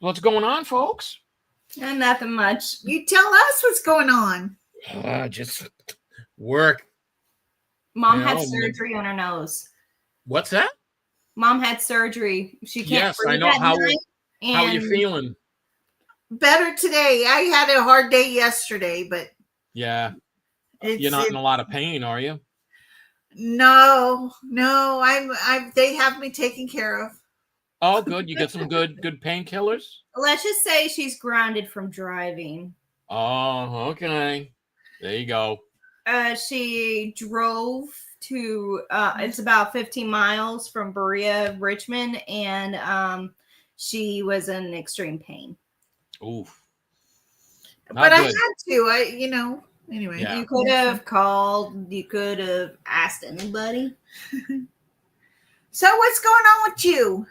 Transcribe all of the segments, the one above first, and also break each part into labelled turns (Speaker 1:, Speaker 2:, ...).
Speaker 1: What's going on, folks?
Speaker 2: Nothing much.
Speaker 3: You tell us what's going on.
Speaker 1: Just work.
Speaker 2: Mom had surgery on her nose.
Speaker 1: What's that?
Speaker 2: Mom had surgery. She can't
Speaker 1: Yes, I
Speaker 2: breathe
Speaker 1: know.
Speaker 2: at
Speaker 1: How
Speaker 2: night,
Speaker 1: are you feeling?
Speaker 3: Better today. I had a hard day yesterday, but
Speaker 1: Yeah. You're not in a lot of pain, are you?
Speaker 3: No. I'm. They have me taken care of.
Speaker 1: Oh, good. You get some good painkillers?
Speaker 2: Let's just say she's grounded from driving.
Speaker 1: Oh, okay. There you go.
Speaker 2: She drove to it's about 15 miles from Berea, Richmond, and she was in extreme pain.
Speaker 1: Oof.
Speaker 3: But I had to. Anyway.
Speaker 1: Yeah.
Speaker 2: You could have called. You could have asked anybody.
Speaker 3: So what's going on with you?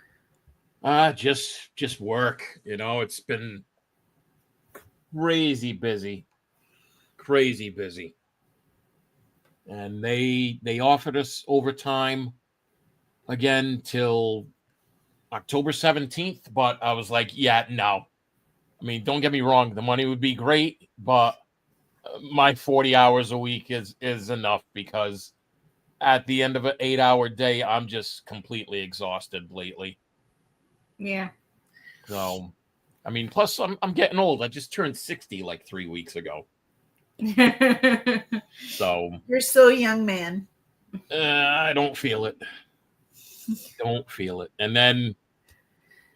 Speaker 1: Just work. It's been crazy busy. And they offered us overtime again till October 17th, but I was like, yeah, no. I mean, don't get me wrong, the money would be great, but my 40 hours a week is enough, because at the end of an 8-hour day, I'm just completely exhausted lately.
Speaker 2: Yeah.
Speaker 1: So, I mean, plus I'm getting old. I just turned 60 like 3 weeks ago. So
Speaker 3: you're still a young man.
Speaker 1: I don't feel it. And then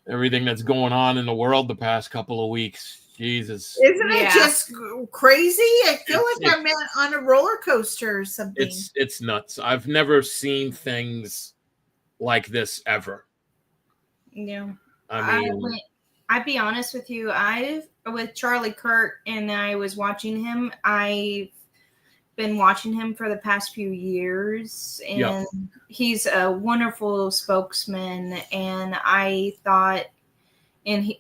Speaker 1: everything that's going on in the world the past couple of weeks, Jesus,
Speaker 3: isn't it just crazy? I feel like I'm on a roller coaster or something.
Speaker 1: It's nuts. I've never seen things like this ever.
Speaker 2: Yeah.
Speaker 1: I mean,
Speaker 2: I'd be honest with you. With Charlie Kirk, and I was watching him. I've been watching him for the past few years, and he's a wonderful spokesman. And I thought, and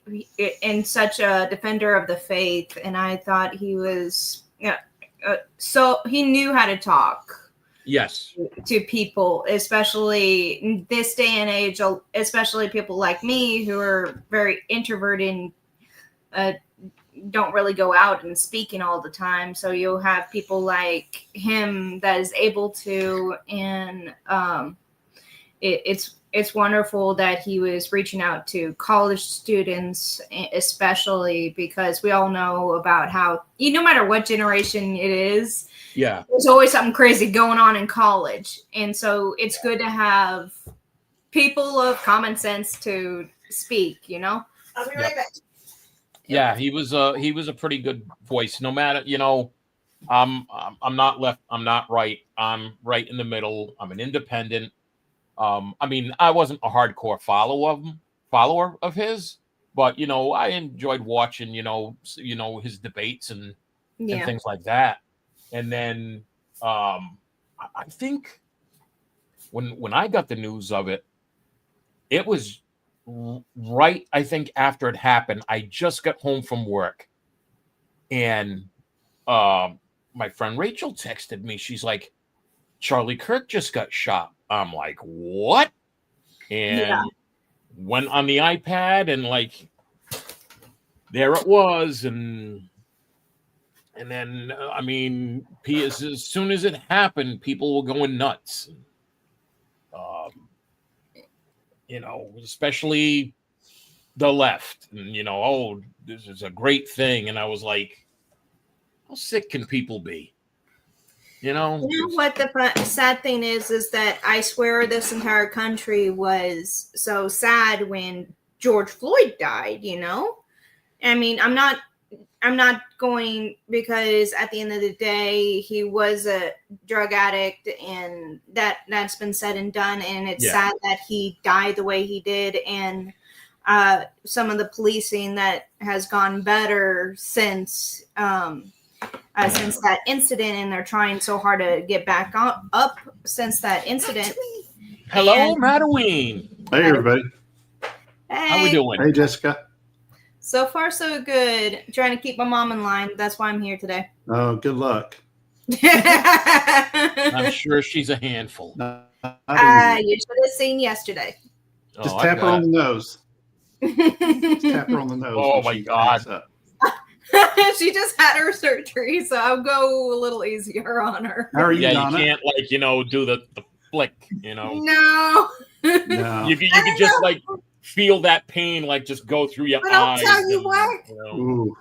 Speaker 2: and such a defender of the faith. And I thought he was, so he knew how to talk.
Speaker 1: Yes.
Speaker 2: To people, especially in this day and age, especially people like me who are very introverted and don't really go out and speaking all the time. So you'll have people like him that is able to, and it's wonderful that he was reaching out to college students, especially because we all know about how, no matter what generation it is, there's always something crazy going on in college. And so it's good to have people of common sense to speak,
Speaker 3: I'll be right back.
Speaker 1: Yeah, he was a pretty good voice. No matter, I'm not left, I'm not right. I'm right in the middle. I'm an independent. I mean, I wasn't a hardcore follower of his, but I enjoyed watching, his debates and things like that. And then I think when I got the news of it, it was right, I think, after it happened. I just got home from work, and my friend Rachel texted me. She's like, Charlie Kirk just got shot. I'm like, what? And went on the iPad, and like, there it was. And then, I mean, as soon as it happened, people were going nuts. Especially the left, and oh, this is a great thing. And I was like, how sick can people be? You know
Speaker 2: what the sad thing is that I swear this entire country was so sad when George Floyd died. I mean, I'm not going, because at the end of the day, he was a drug addict, and that's been said and done. And it's sad that he died the way he did. And some of the policing that has gone better since that incident, and they're trying so hard to get back up since that incident.
Speaker 1: Hello, Mattaween.
Speaker 4: Hey, everybody.
Speaker 2: Hey.
Speaker 1: How we doing?
Speaker 4: Hey, Jessica.
Speaker 2: So far, so good. Trying to keep my mom in line. That's why I'm here today.
Speaker 4: Oh, good luck.
Speaker 1: I'm sure she's a handful.
Speaker 2: You should have seen yesterday.
Speaker 4: Just tap her on the nose. Tap her on the nose.
Speaker 1: Oh,
Speaker 4: when
Speaker 1: my
Speaker 4: she
Speaker 1: God.
Speaker 4: acts up.
Speaker 2: She just had her surgery, so I'll go a little easier on her.
Speaker 4: How are you,
Speaker 1: Yeah,
Speaker 4: Donna?
Speaker 1: you can't do the flick.
Speaker 2: No.
Speaker 4: No.
Speaker 1: You can just feel that pain just go through your
Speaker 3: But I'll
Speaker 1: eyes.
Speaker 3: tell you what.
Speaker 4: Ooh.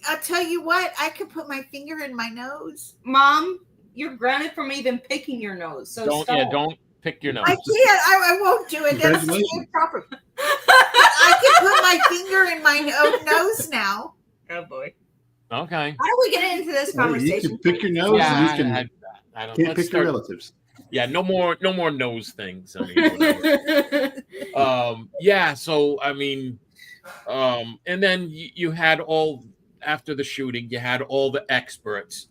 Speaker 3: I'll tell you what. I could put my finger in my nose.
Speaker 2: Mom, you're grounded from even picking your nose. So
Speaker 1: Don't pick your nose.
Speaker 3: I can't. I won't do it. That's
Speaker 4: Congratulations.
Speaker 3: proper. I can put my finger in my nose now.
Speaker 2: Oh boy.
Speaker 1: Okay.
Speaker 2: How do we get into this
Speaker 4: Hey, you
Speaker 2: conversation?
Speaker 4: can pick your nose.
Speaker 1: Yeah,
Speaker 4: and you can,
Speaker 1: I don't.
Speaker 4: can't
Speaker 1: Let's
Speaker 4: pick your
Speaker 1: start.
Speaker 4: relatives.
Speaker 1: Yeah, no more nose things. I mean, whatever. Yeah. So I mean, and then you had after the shooting, you had all the experts.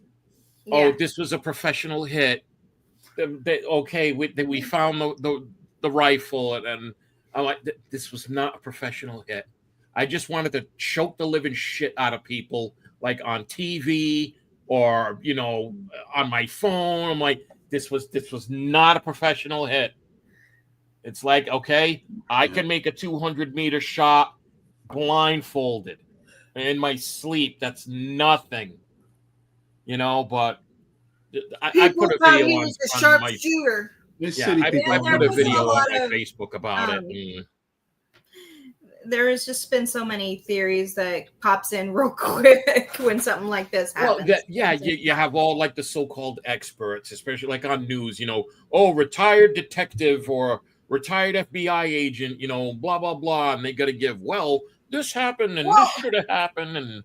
Speaker 2: Yeah.
Speaker 1: Oh, this was a professional hit. We found the rifle, and I'm like, this was not a professional hit. I just wanted to choke the living shit out of people, like on TV or on my phone. I'm like, this was not a professional hit. It's like, okay, I can make a 200-meter shot blindfolded in my sleep. That's nothing, but I put a
Speaker 3: thought
Speaker 1: video
Speaker 3: he
Speaker 1: on
Speaker 3: was a
Speaker 1: my
Speaker 3: sharpshooter.
Speaker 4: This
Speaker 1: yeah,
Speaker 4: city
Speaker 1: I
Speaker 4: people
Speaker 1: put a
Speaker 2: there was
Speaker 1: video
Speaker 2: a
Speaker 1: on
Speaker 2: lot
Speaker 1: my
Speaker 2: of,
Speaker 1: Facebook about it.
Speaker 2: There has just been so many theories that pops in real quick when something like this happens.
Speaker 1: Well, you have all the so-called experts, especially on news. Retired detective or retired FBI agent. Blah blah blah, and they got to give. Well, this happened, and this should have happened, and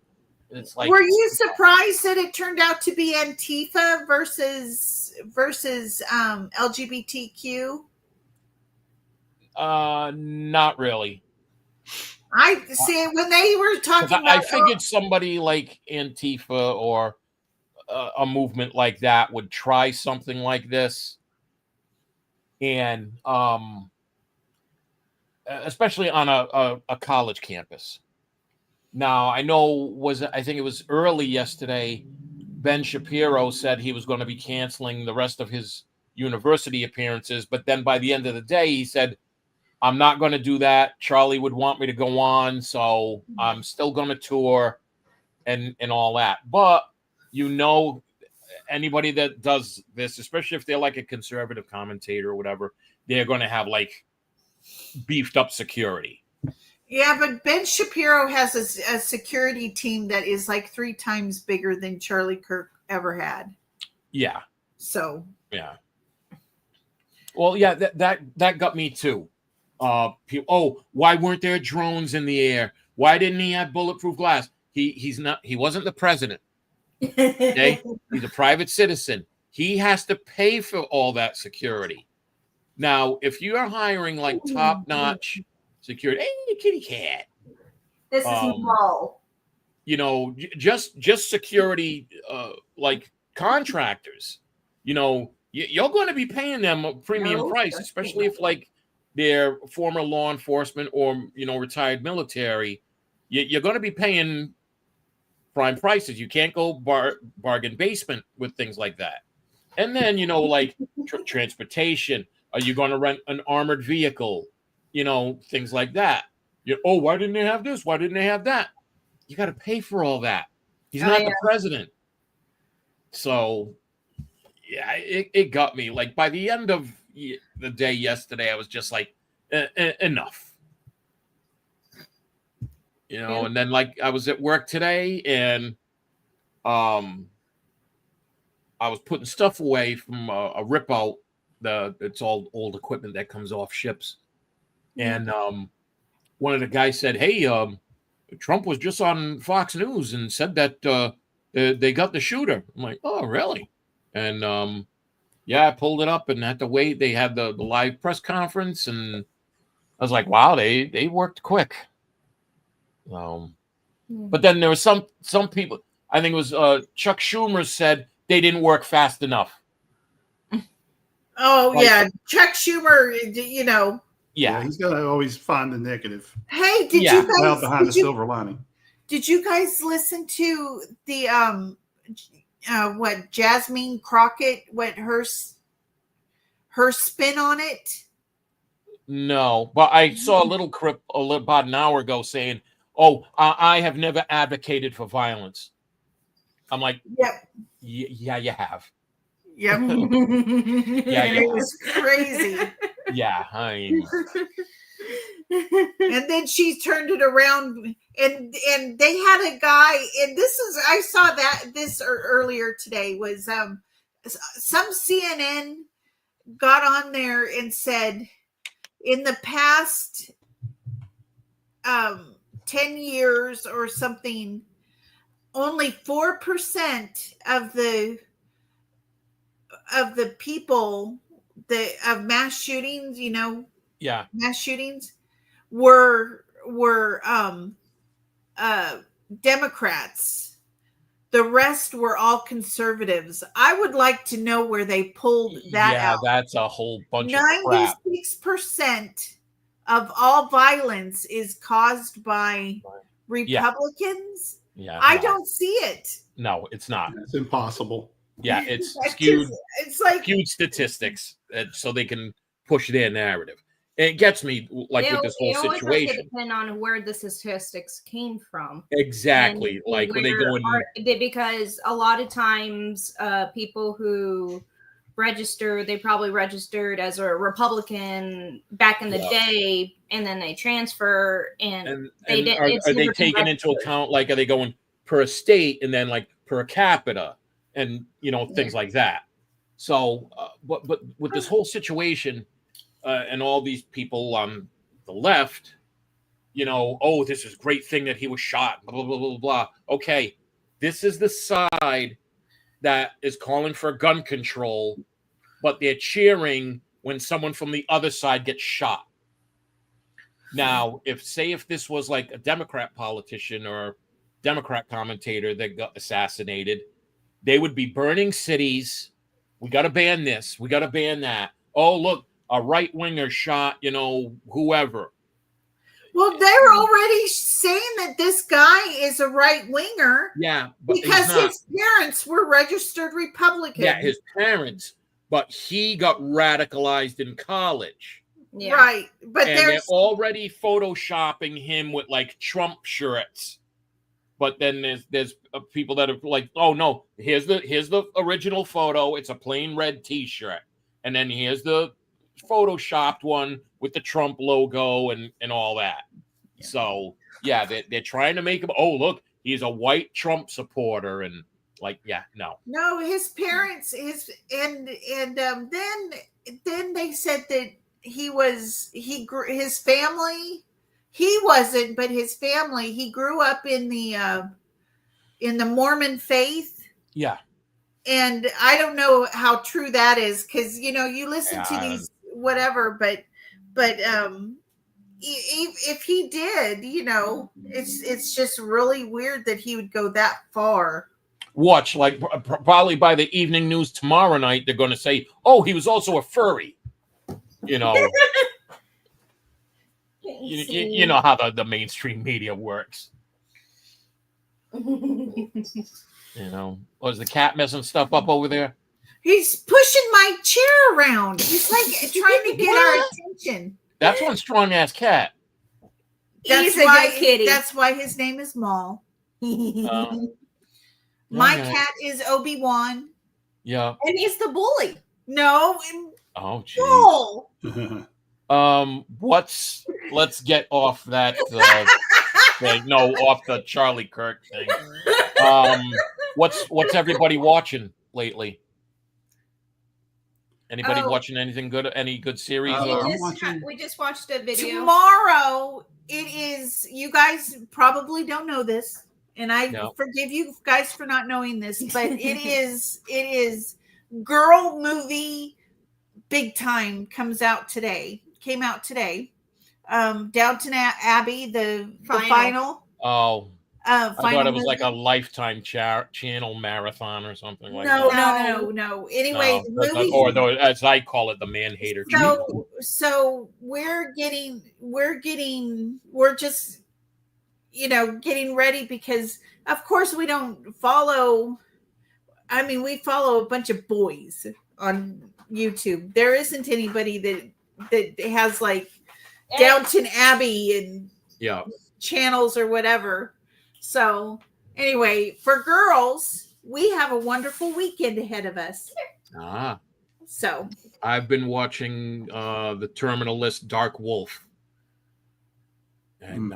Speaker 1: it's like.
Speaker 3: Were you surprised that it turned out to be Antifa versus LGBTQ?
Speaker 1: Not really.
Speaker 3: I see when they were talking about.
Speaker 1: I figured somebody like Antifa or a movement like that would try something like this, and especially on a college campus. Now I think it was early yesterday. Ben Shapiro said he was going to be canceling the rest of his university appearances, but then by the end of the day, he said, I'm not going to do that. Charlie would want me to go on, so I'm still going to tour and all that. But anybody that does this, especially if they're like a conservative commentator or whatever, they're going to have beefed up security.
Speaker 3: Yeah, but Ben Shapiro has a security team that is 3 times bigger than Charlie Kirk ever had.
Speaker 1: Yeah.
Speaker 3: So.
Speaker 1: Yeah. Well, yeah, that got me too. Why weren't there drones in the air? Why didn't he have bulletproof glass? He wasn't the president. Okay? He's a private citizen. He has to pay for all that security. Now, if you are hiring top-notch security, hey, kitty cat.
Speaker 2: This is Mo.
Speaker 1: Just security contractors, you're going to be paying them a premium price, especially if they're former law enforcement or retired military. You're going to be paying prime prices. You can't go bargain basement with things like that. And then transportation. Are you going to rent an armored vehicle? Things like that. Why didn't they have this? Why didn't they have that? You got to pay for all that. He's not the president. So yeah, it got me. By the end of the day yesterday, I was just enough. And then I was at work today, and I was putting stuff away from a rip out. It's all old equipment that comes off ships, and one of the guys said, "Hey, Trump was just on Fox News and said that they got the shooter." I'm like, "Oh, really?" And I pulled it up and had to wait. They had the live press conference, and I was like, "Wow, they worked quick." But then there was some people. I think it was Chuck Schumer said they didn't work fast enough.
Speaker 3: Oh yeah, Chuck Schumer.
Speaker 4: Yeah, he's got to always find the negative.
Speaker 3: Hey, did you guys
Speaker 4: behind the silver lining?
Speaker 3: Did you guys listen to the what Jasmine Crockett, what her spin on it?
Speaker 1: No, but I saw a little clip about an hour ago saying, "Oh, I have never advocated for violence." I'm like,
Speaker 3: Yep.
Speaker 1: Yeah, you have.
Speaker 3: Yep.
Speaker 1: Yeah,
Speaker 3: And it was crazy.
Speaker 1: Yeah, I mean,
Speaker 3: And then she turned it around, and they had a guy, and I saw this earlier today, was some CNN got on there and said, in the past 10 years or something, only 4% of the people of mass shootings,
Speaker 1: yeah,
Speaker 3: mass shootings were Democrats. The rest were all conservatives. I would like to know where they pulled that out.
Speaker 1: That's a whole bunch of crap.
Speaker 3: 96% of all violence is caused by Republicans.
Speaker 1: Yeah,
Speaker 3: I don't see it.
Speaker 1: No, it's not.
Speaker 4: It's impossible.
Speaker 1: Yeah, it's skewed.
Speaker 3: It's like
Speaker 1: skewed statistics, so they can push their narrative. It gets me, like, with this whole situation.
Speaker 2: Depend on where the statistics came from.
Speaker 1: Exactly,
Speaker 2: And
Speaker 1: like when they go in,
Speaker 2: because a lot of times, people who register, they probably registered as a Republican back in the day, and then they transfer, and they didn't.
Speaker 1: Are they taken into account? Like, are they going per state and then like per capita, and things like that? So, but with this whole situation. And all these people on the left, oh, this is a great thing that he was shot, blah, blah, blah, blah, blah. Okay, this is the side that is calling for gun control, but they're cheering when someone from the other side gets shot. Now, if this was like a Democrat politician or Democrat commentator that got assassinated, they would be burning cities. We got to ban this. We got to ban that. Oh, look. A right-winger shot, whoever.
Speaker 3: Well, they're already saying that this guy is a right-winger.
Speaker 1: Yeah, but
Speaker 3: because his parents were registered Republicans.
Speaker 1: Yeah, his parents, but he got radicalized in college.
Speaker 3: Yeah. Right, but
Speaker 1: they're already photoshopping him with like Trump shirts. But then there's people that are like, oh no, here's the original photo. It's a plain red T-shirt, and then here's the photoshopped one with the Trump logo and all that. Yeah. So yeah, they're trying to make him, oh look, he's a white Trump supporter, and like, yeah, no,
Speaker 3: his parents then they said that his family, he wasn't, but his family, he grew up in the Mormon faith.
Speaker 1: Yeah.
Speaker 3: And I don't know how true that is, because you listen to these whatever, but if he did, it's just really weird that he would go that far.
Speaker 1: Watch, like, probably by the evening news tomorrow night, they're going to say, oh, he was also a furry. You know how the mainstream media works. Was the cat messing stuff up over there?
Speaker 3: He's pushing my chair around. He's like trying to get our attention.
Speaker 1: That's one strong ass cat.
Speaker 3: He's a good kitty. That's why his name is Maul. My cat is Obi-Wan.
Speaker 1: Yeah.
Speaker 2: And he's the bully.
Speaker 3: No.
Speaker 1: Oh, geez. Let's get off that thing. No, off the Charlie Kirk thing. What's everybody watching lately? Anybody watching anything good? Any good series?
Speaker 2: We just watched a video.
Speaker 3: Tomorrow it is. You guys probably don't know this, and I forgive you guys for not knowing this, but it is girl movie big time came out today. Downton Abbey, the final.
Speaker 1: Oh. I thought it was like a Lifetime channel marathon or something like that.
Speaker 3: No. Anyway, the movie,
Speaker 1: or as I call it, the man hater.
Speaker 3: So we're just getting ready, because of course we don't follow. I mean, we follow a bunch of boys on YouTube. There isn't anybody that has like Downton Abbey and
Speaker 1: Yeah.
Speaker 3: channels or whatever. So anyway, for girls, we have a wonderful weekend ahead of us. So
Speaker 1: I've been watching the Terminal List Dark Wolf. And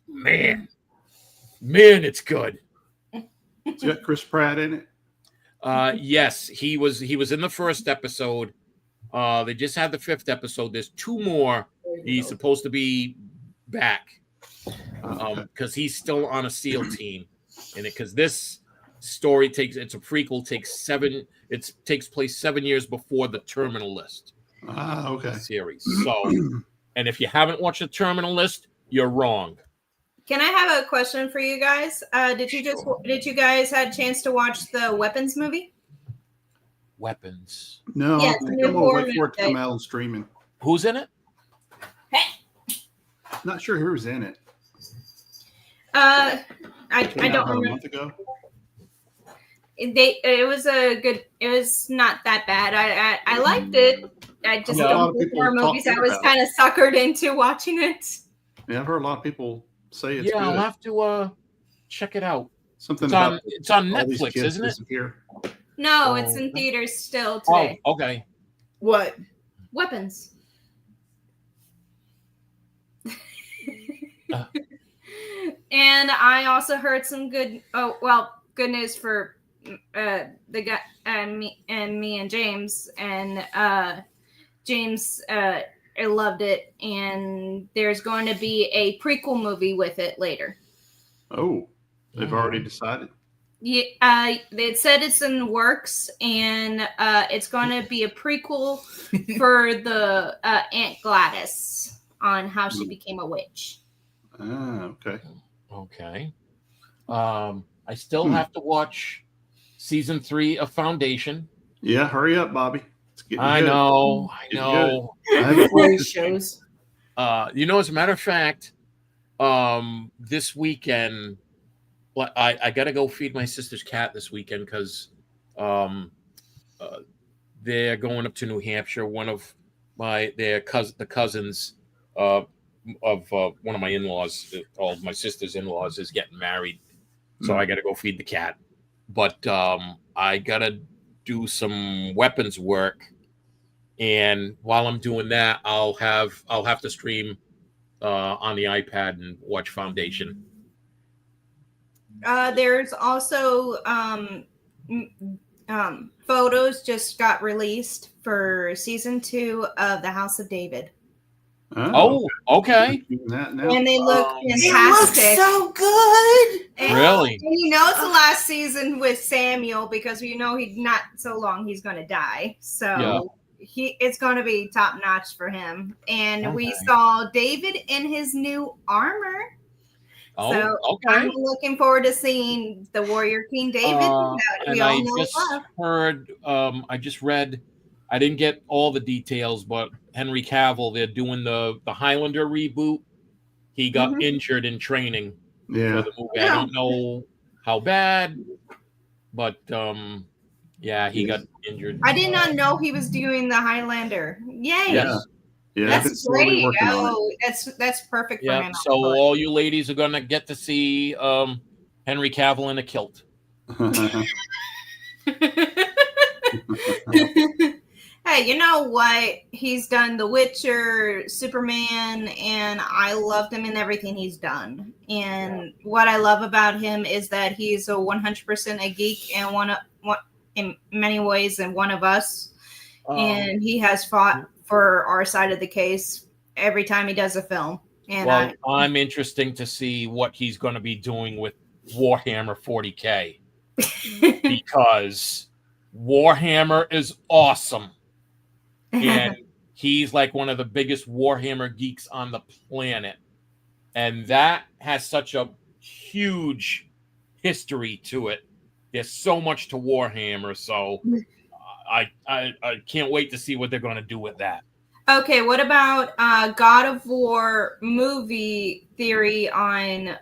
Speaker 1: man, it's good.
Speaker 4: It's got Chris Pratt in it.
Speaker 1: Yes, he was in the first episode. They just had the 5th episode. There's 2 more. He's supposed to be back because he's still on a SEAL team in it. Because this story it's a prequel. It takes place 7 years before the Terminal List.
Speaker 4: Okay.
Speaker 1: Series. So, and if you haven't watched the Terminal List, you're wrong.
Speaker 2: Can I have a question for you guys? Did you guys had a chance to watch the Weapons movie?
Speaker 1: Weapons.
Speaker 4: No,
Speaker 2: Yeah,
Speaker 4: I think I'm gonna wait for it to come out on streaming.
Speaker 1: Who's in it?
Speaker 4: Not sure who's in it.
Speaker 2: I
Speaker 4: Came out
Speaker 2: don't
Speaker 4: about a
Speaker 2: remember.
Speaker 4: month ago.
Speaker 2: It was not that bad. I liked it. I just
Speaker 4: Yeah, a lot
Speaker 2: don't
Speaker 4: of
Speaker 2: do
Speaker 4: people
Speaker 2: horror
Speaker 4: talk
Speaker 2: movies. I
Speaker 4: good
Speaker 2: was
Speaker 4: about
Speaker 2: kind of suckered into watching it.
Speaker 4: Yeah, I've heard a lot of people say it's
Speaker 1: Yeah,
Speaker 4: good.
Speaker 1: I'll have to check it out.
Speaker 4: Something
Speaker 1: It's
Speaker 4: about
Speaker 1: on
Speaker 4: all these
Speaker 1: Netflix,
Speaker 4: kids
Speaker 1: isn't it?
Speaker 4: disappear.
Speaker 2: No,
Speaker 1: Oh.
Speaker 2: it's in theaters still today.
Speaker 1: Oh, okay.
Speaker 3: what?
Speaker 2: Weapons. And I also heard some good news for the guy me and James, and James loved it, and there's going to be a prequel movie with it later.
Speaker 4: Oh, they've already decided.
Speaker 2: Yeah, they said it's in the works, and it's going to be a prequel for the Aunt Gladys on how she became a witch.
Speaker 4: Okay.
Speaker 1: Okay. I still have to watch season 3 of Foundation.
Speaker 4: Yeah, hurry up, Bobby. It's getting
Speaker 1: I
Speaker 4: good.
Speaker 1: know.
Speaker 4: Getting
Speaker 3: Boy
Speaker 4: good.
Speaker 3: shows.
Speaker 1: As a matter of fact, this weekend, I got to go feed my sister's cat this weekend because they're going up to New Hampshire. One of the cousins of one of my in-laws, all my sister's in-laws, is getting married, so I got to go feed the cat. But I got to do some weapons work, and while I'm doing that, I'll have to stream on the iPad and watch Foundation.
Speaker 2: There's also photos just got released for season 2 of The House of David.
Speaker 1: Oh, okay.
Speaker 4: That now.
Speaker 2: And they look
Speaker 3: It looks
Speaker 2: fantastic.
Speaker 3: so good.
Speaker 2: And,
Speaker 1: Really?
Speaker 2: and it's the last season with Samuel because he's not so long he's going to die. So it's going to be top notch for him. And we saw David in his new armor.
Speaker 1: Oh,
Speaker 2: So
Speaker 1: okay.
Speaker 2: I'm looking forward to seeing the Warrior King David. that we
Speaker 1: And
Speaker 2: all
Speaker 1: I
Speaker 2: know
Speaker 1: just
Speaker 2: and love.
Speaker 1: heard, I just read, I didn't get all the details, but Henry Cavill, they're doing the Highlander reboot. He got injured in training for
Speaker 4: Yeah.
Speaker 1: the movie. I don't know how bad, but he got injured.
Speaker 2: I did not know he was doing the Highlander. Yay!
Speaker 1: Yes.
Speaker 4: Yeah, I've been
Speaker 2: That's
Speaker 4: slowly
Speaker 2: great.
Speaker 4: working on
Speaker 2: Oh, that's perfect for
Speaker 1: Yeah.
Speaker 2: him.
Speaker 1: So all you ladies are gonna get to see Henry Cavill in a kilt.
Speaker 4: it.
Speaker 2: Hey, you know what? He's done The Witcher, Superman, and I loved him in everything he's done. And what I love about him is that he's a 100% a geek and one in many ways and one of us. And he has fought for our side of the case every time he does a film. And
Speaker 1: Well, I'm interested to see what he's going to be doing with Warhammer 40K because Warhammer is awesome. And he's like one of the biggest Warhammer geeks on the planet. And that has such a huge history to it. There's so much to Warhammer. So I can't wait to see what they're going to do with that.
Speaker 2: Okay, what about God of War movie theory on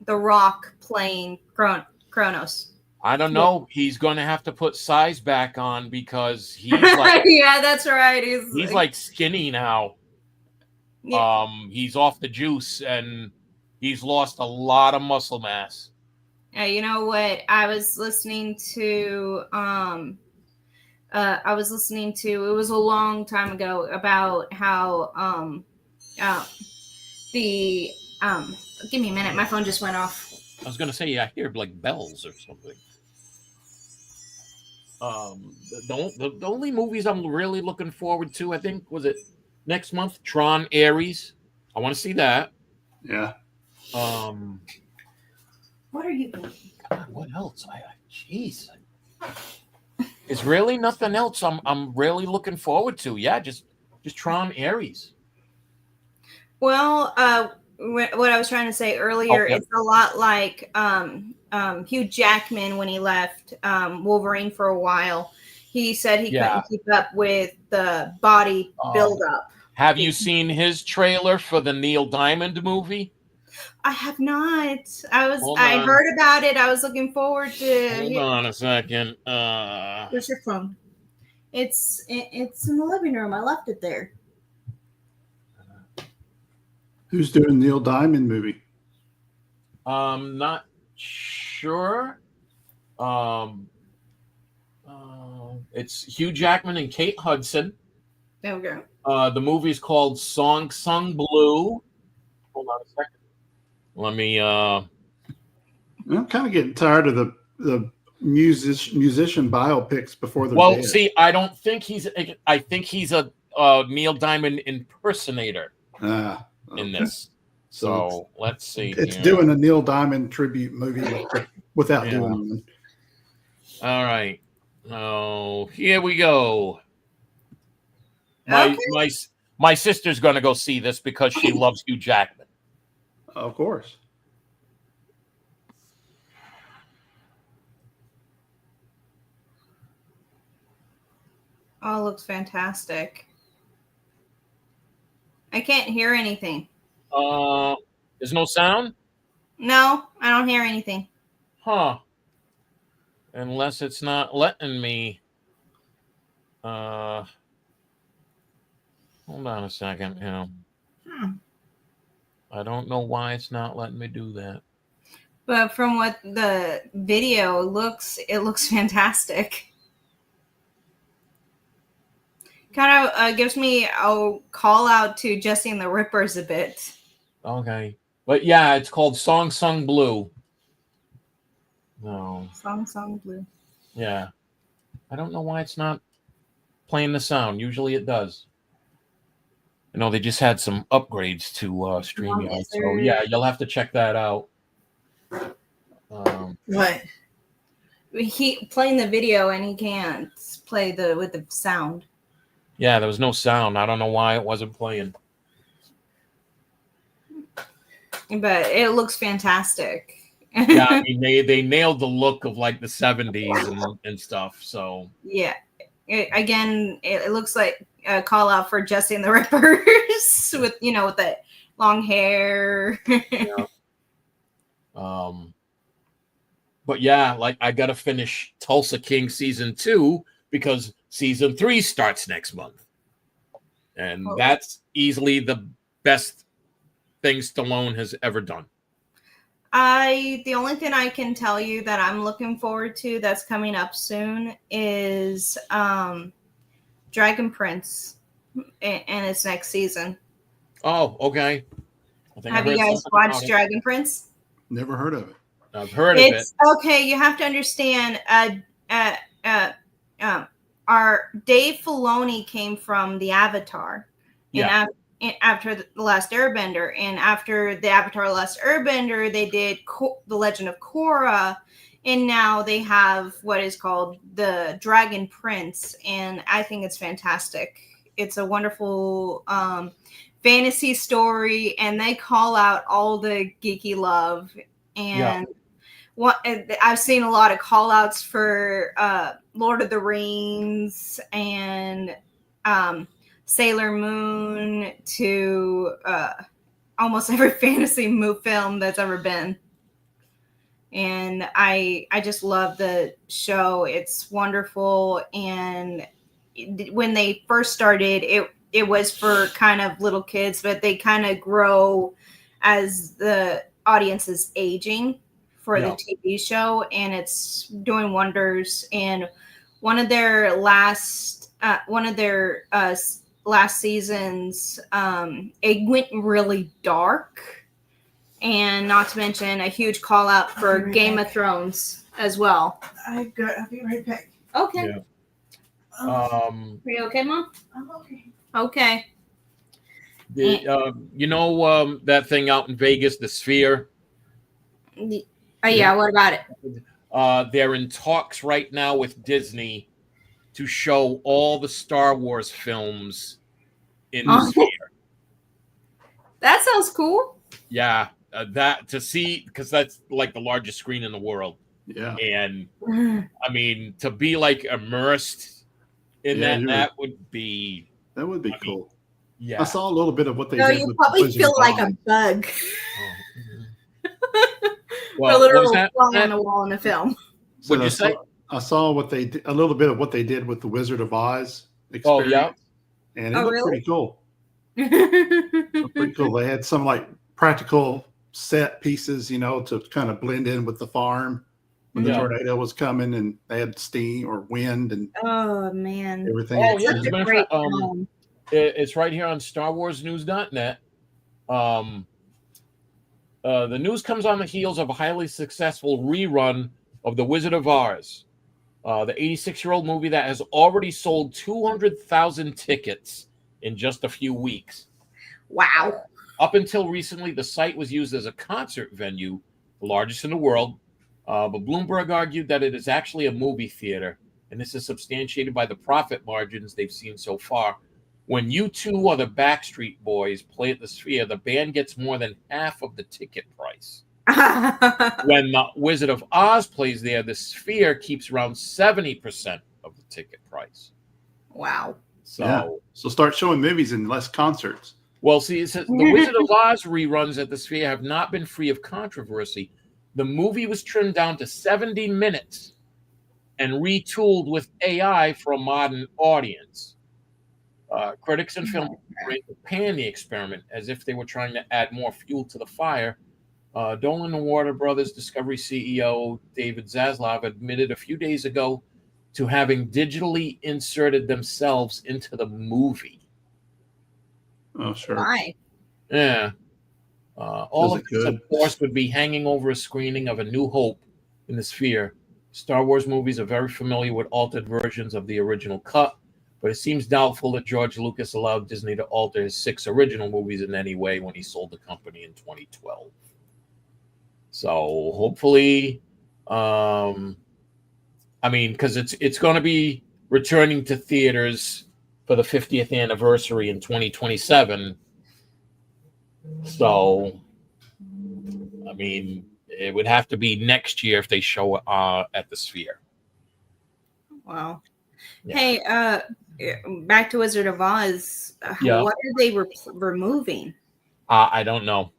Speaker 2: The Rock playing Kronos?
Speaker 1: I don't know. He's going to have to put size back on because he's like
Speaker 2: yeah, that's right.
Speaker 1: he's like skinny now.
Speaker 2: Yeah.
Speaker 1: He's off the juice and he's lost a lot of muscle mass.
Speaker 2: You know what? I was listening to it was a long time ago about how the give me a minute, my phone just went off.
Speaker 1: I was gonna say I hear like bells or something. The only movies I'm really looking forward to, I think, was it next month, Tron Ares. I want to see that.
Speaker 4: Yeah.
Speaker 2: What are you doing?
Speaker 1: God, what else? Jeez. It's really nothing else I'm really looking forward to. Yeah, just Tron Ares.
Speaker 2: Well, what I was trying to say earlier, it's a lot like Hugh Jackman when he left Wolverine for a while. He said he couldn't keep up with the body buildup.
Speaker 1: Have you seen his trailer for the Neil Diamond movie?
Speaker 2: I have not. I heard about it. I was looking forward to.
Speaker 1: Hold on a second.
Speaker 2: Where's your phone? It's in the living room. I left it there.
Speaker 4: Who's doing Neil Diamond movie?
Speaker 1: Not sure. It's Hugh Jackman and Kate Hudson.
Speaker 2: There we go.
Speaker 1: The movie is called Song Sung Blue. Hold on a second. Let me.
Speaker 4: I'm kind of getting tired of the musician biopics before the.
Speaker 1: Well, see, I don't think he's. I think he's a Neil Diamond impersonator in this. So let's see.
Speaker 4: It's doing a Neil Diamond tribute movie without doing one.
Speaker 1: All right. Oh, here we go. My sister's going to go see this because she loves Hugh Jackman.
Speaker 4: Of course.
Speaker 2: Oh, it looks fantastic. I can't hear anything.
Speaker 1: There's no sound?
Speaker 2: No, I don't hear anything.
Speaker 1: Huh. Unless it's not letting me. Hold on a second. I don't know why it's not letting me do that.
Speaker 2: But from what the video looks, it looks fantastic. Kind of gives me a call out to Jesse and the Rippers a bit.
Speaker 1: Okay. But yeah, it's called Song Sung Blue. No.
Speaker 2: Song Sung Blue.
Speaker 1: Yeah. I don't know why it's not playing the sound. Usually it does. I know they just had some upgrades to StreamYard. So yeah, you'll have to check that out.
Speaker 2: What? He playing the video and he can't play with the sound.
Speaker 1: Yeah, there was no sound. I don't know why it wasn't playing.
Speaker 2: But it looks fantastic.
Speaker 1: Yeah, I mean they nailed the look of like the 70s and stuff. So
Speaker 2: yeah, it looks like a call out for Jesse and the Rippers with with that long hair.
Speaker 1: Yeah. But yeah, like I gotta finish Tulsa King season 2 because season 3 starts next month, and that's easily the best thing Stallone has ever done.
Speaker 2: The only thing I can tell you that I'm looking forward to that's coming up soon is Dragon Prince and its next season.
Speaker 1: Oh, okay.
Speaker 2: Have you guys watched Dragon Prince?
Speaker 4: Never heard of it.
Speaker 1: I've heard of it.
Speaker 2: Okay, you have to understand. Our Dave Filoni came from the Avatar, and after the Last Airbender, and after the Avatar: The Last Airbender, they did The Legend of Korra, and now they have what is called the Dragon Prince, and I think it's fantastic. It's a wonderful fantasy story, and they call out all the geeky love. And I've seen a lot of call outs for Lord of the Rings and Sailor Moon to almost every fantasy film that's ever been. And I just love the show. It's wonderful. And when they first started, it was for kind of little kids, but they kind of grow as the audience is aging for the TV show, and it's doing wonders. And one of their last seasons, it went really dark, and not to mention a huge call out for Game of Thrones as well.
Speaker 3: I'll be right back.
Speaker 2: Okay.
Speaker 1: Yeah.
Speaker 2: Are you okay, Mom?
Speaker 3: I'm okay.
Speaker 2: Okay.
Speaker 1: That thing out in Vegas, the Sphere.
Speaker 2: Oh yeah. What about it?
Speaker 1: They're in talks right now with Disney to show all the Star Wars films in the Sphere.
Speaker 2: That sounds cool.
Speaker 1: Yeah, that to see, because that's like the largest screen in the world.
Speaker 4: Yeah.
Speaker 1: And I mean, to be like immersed in that would be
Speaker 4: cool.
Speaker 1: Yeah.
Speaker 4: I saw a little bit of what they
Speaker 2: No,
Speaker 4: did.
Speaker 2: you
Speaker 4: with
Speaker 2: probably
Speaker 4: Wizard
Speaker 2: feel
Speaker 4: of
Speaker 2: like
Speaker 4: Oz.
Speaker 2: a bug.
Speaker 1: Well,
Speaker 2: a little
Speaker 1: was that-
Speaker 2: fly on the wall in the film.
Speaker 4: So
Speaker 1: What'd you say?
Speaker 4: I saw what they did, a little bit of what they did with the Wizard of Oz
Speaker 1: Oh,
Speaker 4: experience.
Speaker 1: yeah.
Speaker 4: And it
Speaker 2: Oh,
Speaker 4: looked
Speaker 2: really?
Speaker 4: pretty cool. It looked pretty cool. They had some like practical set pieces, to kind of blend in with the farm when the
Speaker 1: Yeah.
Speaker 4: tornado was coming, and they had steam or wind and
Speaker 2: Oh man.
Speaker 4: everything.
Speaker 1: Oh, yeah.
Speaker 2: Such
Speaker 1: As
Speaker 2: a
Speaker 1: a matter of
Speaker 2: great
Speaker 1: fact,
Speaker 2: film.
Speaker 1: It's right here on StarWarsNews.net. The news comes on the heels of a highly successful rerun of The Wizard of Oz, the 86-year-old movie that has already sold 200,000 tickets in just a few weeks.
Speaker 2: Wow.
Speaker 1: Up until recently, the site was used as a concert venue, the largest in the world. But Bloomberg argued that it is actually a movie theater, and this is substantiated by the profit margins they've seen so far. When U2 or the Backstreet Boys play at the Sphere, the band gets more than half of the ticket price. When the Wizard of Oz plays there, the Sphere keeps around 70% of the ticket price.
Speaker 2: Wow.
Speaker 1: So,
Speaker 4: So start showing movies and less concerts.
Speaker 1: well, see, it says the Wizard of Oz reruns at the Sphere have not been free of controversy. The movie was trimmed down to 70 minutes and retooled with AI for a modern audience. Critics and film panned the experiment as if they were trying to add more fuel to the fire. Dolan and Warner Brothers Discovery CEO David Zaslav admitted a few days ago to having digitally inserted themselves into the movie.
Speaker 4: Oh, sure.
Speaker 2: Why?
Speaker 1: Yeah. All
Speaker 4: Was
Speaker 1: of
Speaker 4: it
Speaker 1: this,
Speaker 4: good?
Speaker 1: of course, would be hanging over a screening of A New Hope in the Sphere. Star Wars movies are very familiar with altered versions of the original cut, but it seems doubtful that George Lucas allowed Disney to alter his 6 original movies in any way when he sold the company in 2012. So hopefully, because it's going to be returning to theaters for the 50th anniversary in 2027. So, I mean, it would have to be next year if they show it at the Sphere.
Speaker 2: Wow.
Speaker 1: Yeah.
Speaker 2: Hey, back to Wizard of Oz.
Speaker 1: Yeah.
Speaker 2: What are they removing?
Speaker 1: I don't know.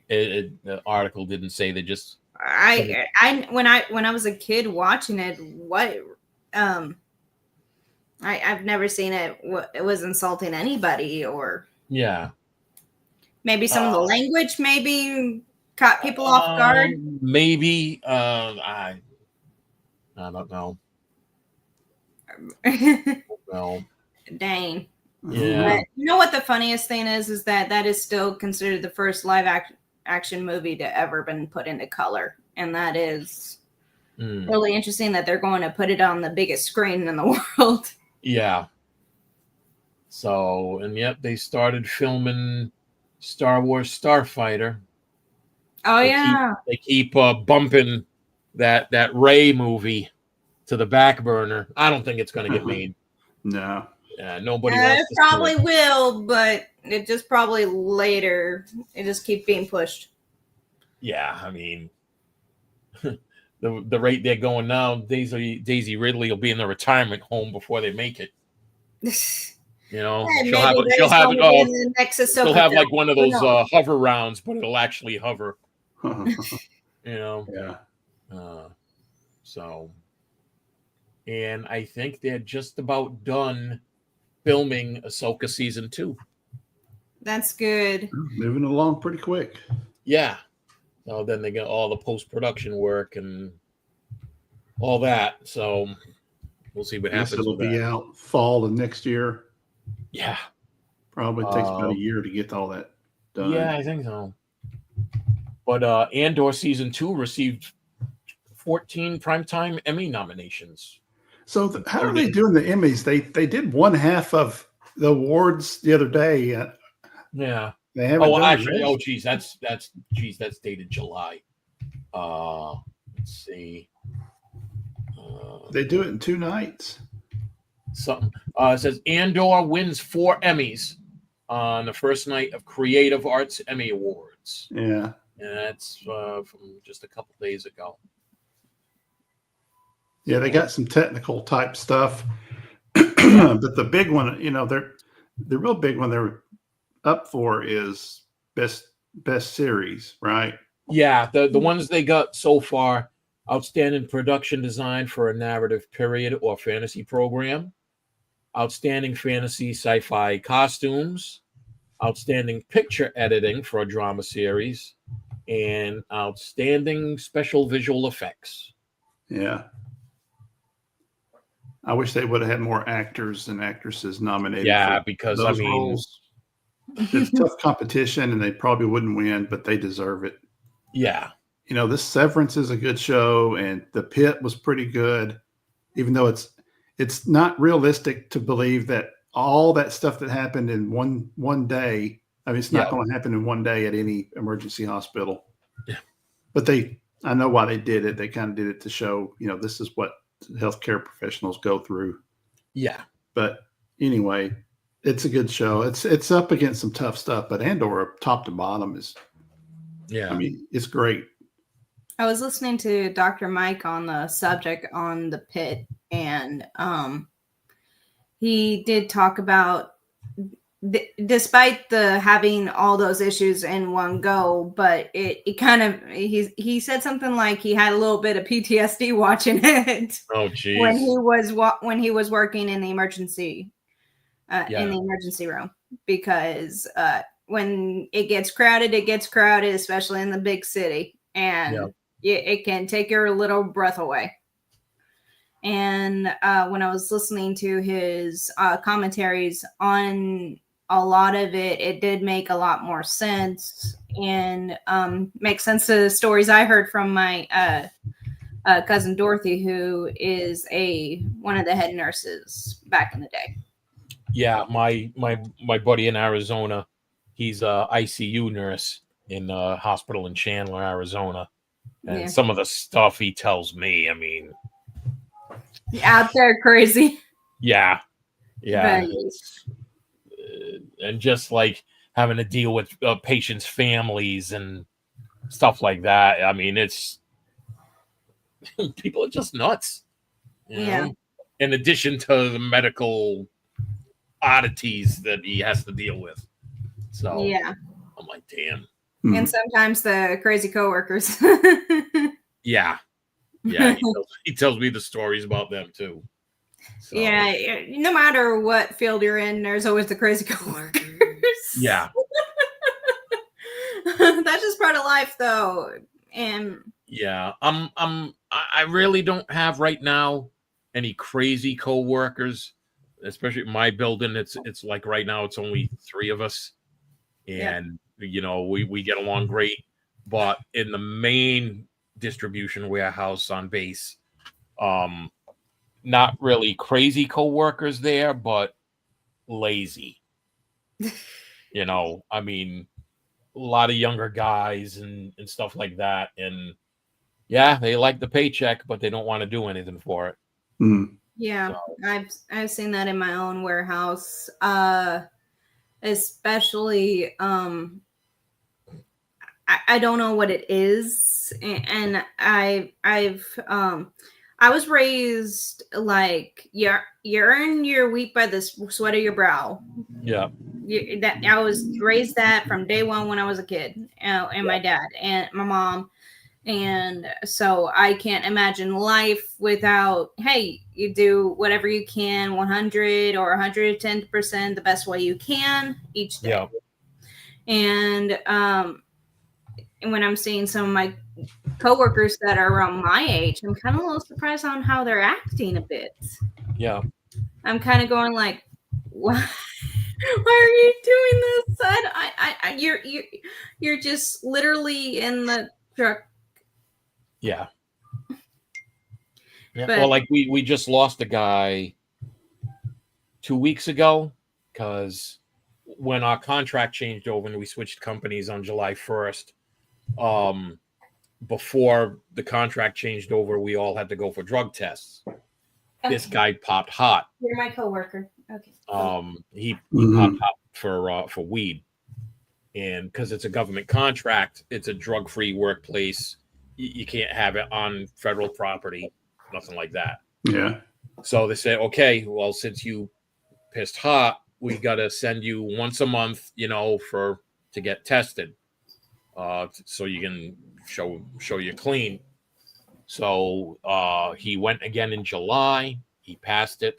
Speaker 1: The article didn't say. They just
Speaker 2: When I was a kid watching it, I've never seen it. It was insulting anybody, or maybe some of the language maybe caught people off guard.
Speaker 1: Maybe I don't know. No.
Speaker 2: Dang.
Speaker 1: Yeah.
Speaker 2: But you know what the funniest thing is that is still considered the first live action movie to ever been put into color, and that is really interesting that they're going to put it on the biggest screen in the world.
Speaker 1: Yeah. So, and yet they started filming Star Wars Starfighter.
Speaker 2: Oh yeah.
Speaker 1: They keep bumping that Rey movie to the back burner. I don't think it's going to get made.
Speaker 4: No.
Speaker 1: Yeah, nobody wants
Speaker 2: It
Speaker 1: to
Speaker 2: probably
Speaker 1: see it.
Speaker 2: will, but it just probably later. It just keeps being pushed.
Speaker 1: Yeah, I mean, the rate they're going now, Daisy Ridley will be in the retirement home before they make it. You know,
Speaker 2: Yeah,
Speaker 1: she'll have
Speaker 2: maybe
Speaker 1: she'll
Speaker 2: there's
Speaker 1: have
Speaker 2: going to be in the next
Speaker 1: she'll
Speaker 2: Ahsoka
Speaker 1: have
Speaker 2: film.
Speaker 1: like one of
Speaker 2: Who
Speaker 1: those
Speaker 2: knows?
Speaker 1: hover rounds, but it'll actually hover. You know.
Speaker 4: Yeah.
Speaker 1: So, and I think they're just about done filming Ahsoka season 2.
Speaker 2: That's good.
Speaker 4: Moving along pretty quick.
Speaker 1: Yeah. So then they get all the post-production work and all that. So we'll see what
Speaker 4: I guess
Speaker 1: happens
Speaker 4: it'll
Speaker 1: with
Speaker 4: be
Speaker 1: that.
Speaker 4: out fall of next year.
Speaker 1: Yeah.
Speaker 4: Probably takes about a year to get all that done.
Speaker 1: Yeah, I think so. But Andor season 2 received 14 Primetime Emmy nominations.
Speaker 4: So how are they doing the Emmys? They did one half of the awards the other day.
Speaker 1: Yeah.
Speaker 4: They haven't.
Speaker 1: Oh,
Speaker 4: done
Speaker 1: actually,
Speaker 4: the rest.
Speaker 1: geez, that's dated July. Let's see.
Speaker 4: They do it in 2 nights.
Speaker 1: Something. It says Andor wins 4 Emmys on the first night of Creative Arts Emmy Awards.
Speaker 4: Yeah.
Speaker 1: And that's from just a couple days ago.
Speaker 4: Yeah, they got some technical type stuff, but the big one, the real big one they're up for is best series, right?
Speaker 1: Yeah, the ones they got so far: outstanding production design for a narrative period or fantasy program, outstanding fantasy sci-fi costumes, outstanding picture editing for a drama series, and outstanding special visual effects.
Speaker 4: Yeah. I wish they would have had more actors and actresses nominated.
Speaker 1: Yeah,
Speaker 4: for
Speaker 1: because
Speaker 4: those roles. It's tough competition, and they probably wouldn't win, but they deserve it.
Speaker 1: Yeah,
Speaker 4: This Severance is a good show, and The Pit was pretty good, even though it's not realistic to believe that all that stuff that happened in one day. I mean, it's not going to happen in one day at any emergency hospital.
Speaker 1: Yeah,
Speaker 4: but I know why they did it. They kind of did it to show, this is what healthcare professionals go through.
Speaker 1: Yeah.
Speaker 4: But anyway, it's a good show. It's up against some tough stuff, but Andor, top to bottom, is,
Speaker 1: yeah.
Speaker 4: I mean, it's great.
Speaker 2: I was listening to Dr. Mike on the subject on The Pit, and he did talk about despite the having all those issues in one go, but it kind of he said something like he had a little bit of PTSD watching it.
Speaker 1: Oh, geez.
Speaker 2: when he was working in the emergency room, because when it gets crowded, especially in the big city, and it can take your little breath away. And when I was listening to his commentaries on a lot of it, it did make a lot more sense, and make sense to the stories I heard from my cousin Dorothy, who is one of the head nurses back in the day.
Speaker 1: Yeah, my buddy in Arizona, he's a ICU nurse in a hospital in Chandler, Arizona, and some of the stuff he tells me, I mean,
Speaker 2: out there crazy.
Speaker 1: Yeah.
Speaker 2: But,
Speaker 1: and just like having to deal with patients' families and stuff like that. I mean, it's people are just nuts. You know? In addition to the medical oddities that he has to deal with. So I'm like, damn.
Speaker 2: And sometimes the crazy coworkers.
Speaker 1: Yeah, he tells me the stories about them too. So.
Speaker 2: Yeah, no matter what field you're in, there's always the crazy coworkers.
Speaker 1: Yeah.
Speaker 2: That's just part of life, though. And
Speaker 1: yeah, I really don't have right now any crazy coworkers, especially in my building. It's like right now it's only 3 of us, and we get along great. But in the main distribution warehouse on base, not really crazy coworkers there, but lazy. I mean, a lot of younger guys and stuff like that. And yeah, they like the paycheck, but they don't want to do anything for it.
Speaker 4: Mm.
Speaker 2: Yeah, so. I've seen that in my own warehouse, especially. I don't know what it is, and I was raised like you earn your wheat by the sweat of your brow.
Speaker 1: Yeah.
Speaker 2: That I was raised that from day one when I was a kid, and my dad and my mom, And so I can't imagine life without, hey, you do whatever you can, 100 or 110% the best way you can each day.
Speaker 1: Yeah.
Speaker 2: And when I'm seeing some of my coworkers that are around my age, I'm kind of a little surprised on how they're acting a bit.
Speaker 1: Yeah.
Speaker 2: I'm kind of going like, why are you doing this? You're just literally in the truck.
Speaker 1: Yeah. Yeah.
Speaker 2: But-
Speaker 1: Well, like we just lost a guy 2 weeks ago because when our contract changed over and we switched companies on July 1st, before the contract changed over, we all had to go for drug tests. This guy popped hot.
Speaker 2: You're my coworker. Okay.
Speaker 1: He
Speaker 4: Mhm.
Speaker 1: popped hot for weed, and because it's a government contract, it's a drug-free workplace. You can't have it on federal property, nothing like that.
Speaker 4: Yeah.
Speaker 1: So they said, okay, well, since you pissed hot, we got to send you once a month, to get tested, so you can show you're clean. So he went again in July. He passed it,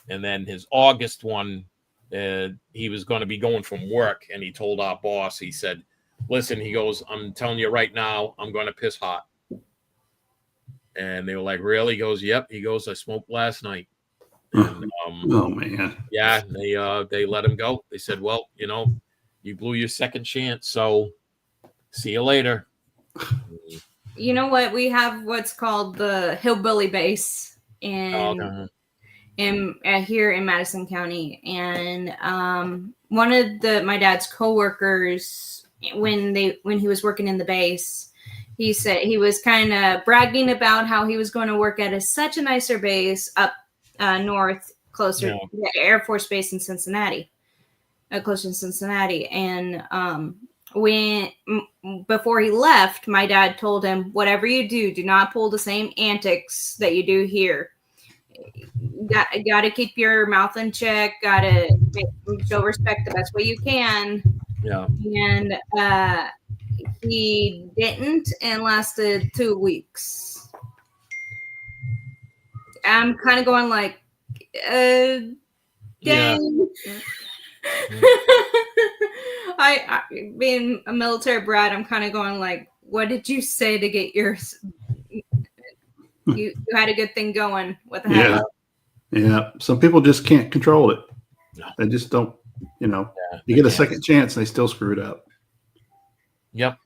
Speaker 1: and then his August one, he was going to be going from work, and he told our boss, he said, "Listen," he goes, "I'm telling you right now, I'm going to piss hot." And they were like, "Really?" He goes, "Yep." He goes, "I smoked last night." And,
Speaker 4: Oh man.
Speaker 1: yeah, they let him go. They said, "Well, you blew your second chance, so see you later."
Speaker 2: You know what? We have what's called the hillbilly base in here in Madison County, and one of my dad's coworkers, when he was working in the base, he said he was kind of bragging about how he was going to work at such a nicer base up north, closer to the Air Force Base in Cincinnati, close to Cincinnati, and before he left, my dad told him, whatever you do not pull the same antics that you do here. Got to keep your mouth in check. Got to show respect the best way you can.
Speaker 1: Yeah.
Speaker 2: And he didn't, and lasted 2 weeks. I'm kind of going like, dang.
Speaker 1: Yeah.
Speaker 2: I being a military brat, I'm kind of going like, what did you say to get yours? You had a good thing going. What the heck?
Speaker 4: Yeah. Some people just can't control it.
Speaker 1: No.
Speaker 4: They just don't. You get a second chance, and they still screw it up.
Speaker 1: Yep.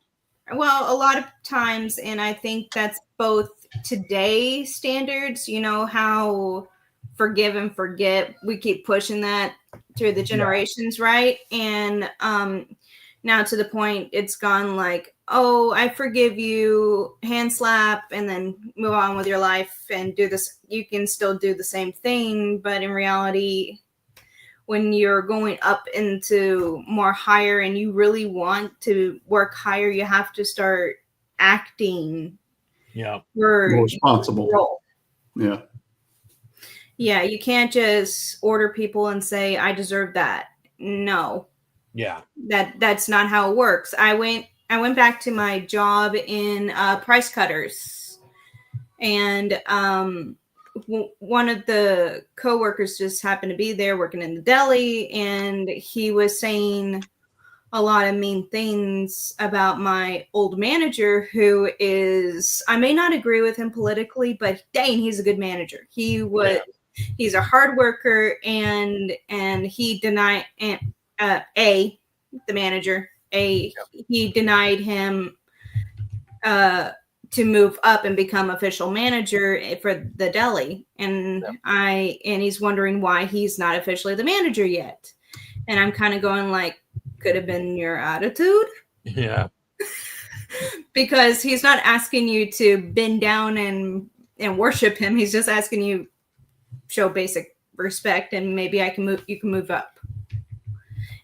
Speaker 2: Well, a lot of times, and I think that's both today standards. How forgive and forget. We keep pushing that through the generations, right? And now to the point it's gone like, oh, I forgive you, hand slap, and then move on with your life and do this. You can still do the same thing, but in reality, when you're going up into more higher and you really want to work higher, you have to start acting
Speaker 4: more responsible.
Speaker 2: Role.
Speaker 4: Yeah,
Speaker 2: you can't just order people and say, I deserve that. No.
Speaker 1: Yeah.
Speaker 2: That's not how it works. I went back to my job in Price Cutters, and one of the coworkers just happened to be there working in the deli, and he was saying a lot of mean things about my old manager, who is, I may not agree with him politically, but dang, he's a good manager. He's a hard worker, and he denied the manager. He denied him to move up and become official manager for the deli, and he's wondering why he's not officially the manager yet. And I'm kind of going like, could have been your attitude.
Speaker 1: Yeah.
Speaker 2: Because he's not asking you to bend down and worship him. He's just asking you show basic respect, and maybe you can move up.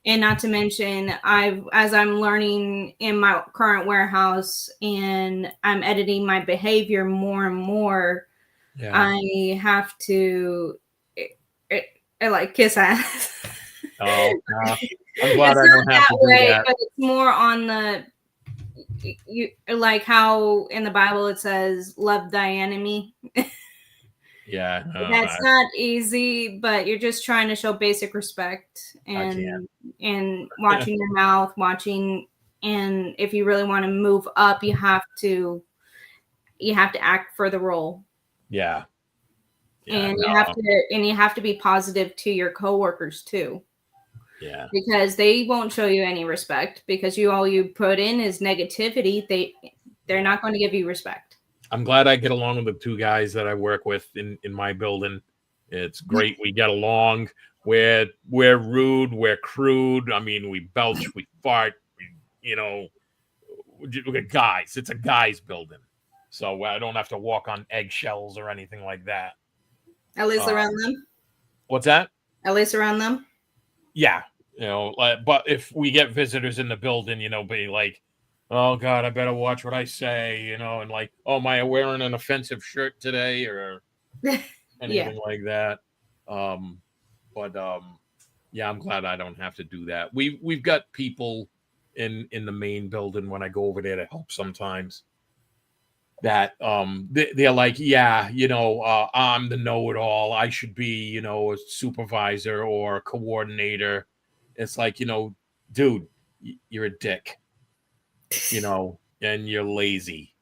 Speaker 2: And not to mention, as I'm learning in my current warehouse and I'm editing my behavior more and more, I have to like kiss ass.
Speaker 1: Oh, no. I'm glad I don't have to do that.
Speaker 2: But it's more on the you like how in the Bible it says, "Love thy enemy."
Speaker 1: Yeah,
Speaker 2: That's not easy, but you're just trying to show basic respect
Speaker 1: can't.
Speaker 2: and watching your mouth, watching, and if you really want to move up, you have to act for the role.
Speaker 1: Yeah.
Speaker 2: And
Speaker 1: no.
Speaker 2: you have to be positive to your coworkers too.
Speaker 1: Yeah.
Speaker 2: Because they won't show you any respect because all you put in is negativity. They're not going to give you respect.
Speaker 1: I'm glad I get along with the two guys that I work with in my building. It's great. We get along. We're rude. We're crude. I mean, we belch. We fart. We're guys. It's a guys building, so I don't have to walk on eggshells or anything like that.
Speaker 2: At least around them.
Speaker 1: What's that?
Speaker 2: At least around them.
Speaker 1: Yeah, but if we get visitors in the building, be like, oh God, I better watch what I say, and like, oh, am I wearing an offensive shirt today or anything like that? Yeah, I'm glad I don't have to do that. We've got people in the main building when I go over there to help sometimes that they're like, yeah, I'm the know-it-all. I should be, a supervisor or a coordinator. It's like, dude, you're a dick. And you're lazy,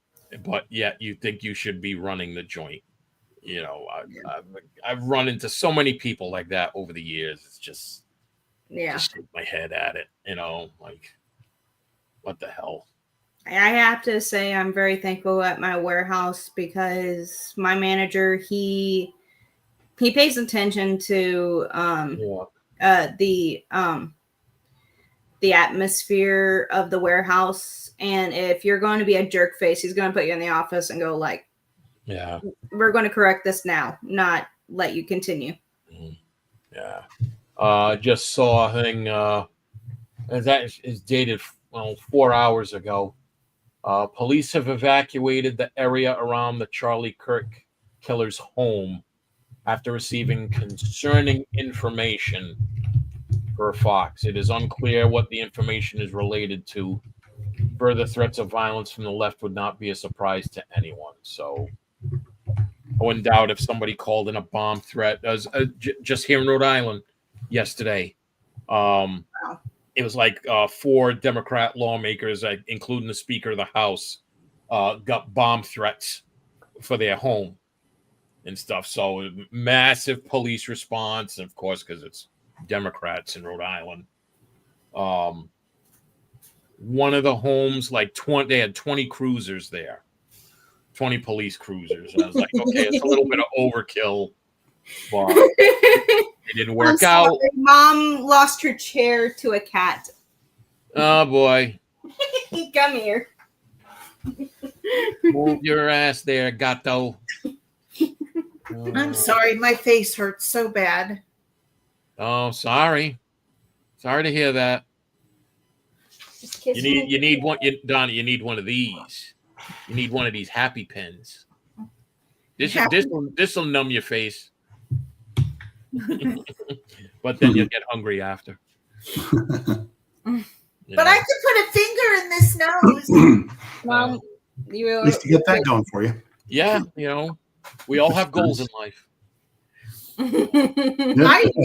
Speaker 1: but yet you think you should be running the joint. I've run into so many people like that over the years. It's just shake my head at it. Like, what the hell?
Speaker 2: I have to say I'm very thankful at my warehouse because my manager he pays attention to the atmosphere of the warehouse. And if you're going to be a jerk face, he's going to put you in the office and go like,
Speaker 1: yeah,
Speaker 2: we're going to correct this now, not let you continue.
Speaker 1: Yeah. Just saw a thing that is dated 4 hours ago. Police have evacuated the area around the Charlie Kirk killer's home after receiving concerning information per Fox. It is unclear what the information is related to. Further threats of violence from the left would not be a surprise to anyone. So I wouldn't doubt if somebody called in a bomb threat. Just here in Rhode Island yesterday, it was like 4 Democrat lawmakers, including the Speaker of the House, got bomb threats for their home and stuff. So massive police response, of course, because it's Democrats in Rhode Island. One of the homes, they had 20 cruisers there, 20 police cruisers. And I was like, okay, it's a little bit of overkill, but it didn't work out.
Speaker 2: Mom lost her chair to a cat.
Speaker 1: Oh boy.
Speaker 2: Come here.
Speaker 1: Move your ass there, gato.
Speaker 3: I'm sorry, my face hurts so bad.
Speaker 1: Oh, sorry. Sorry to hear that. You need one, Donna. You need one of these. You need one of these happy pens. This will numb your face, but then you'll get hungry after.
Speaker 3: But I could put a finger in this nose.
Speaker 2: Mom,
Speaker 4: at least to get that going for you.
Speaker 1: Yeah, we all have goals in life.
Speaker 3: I do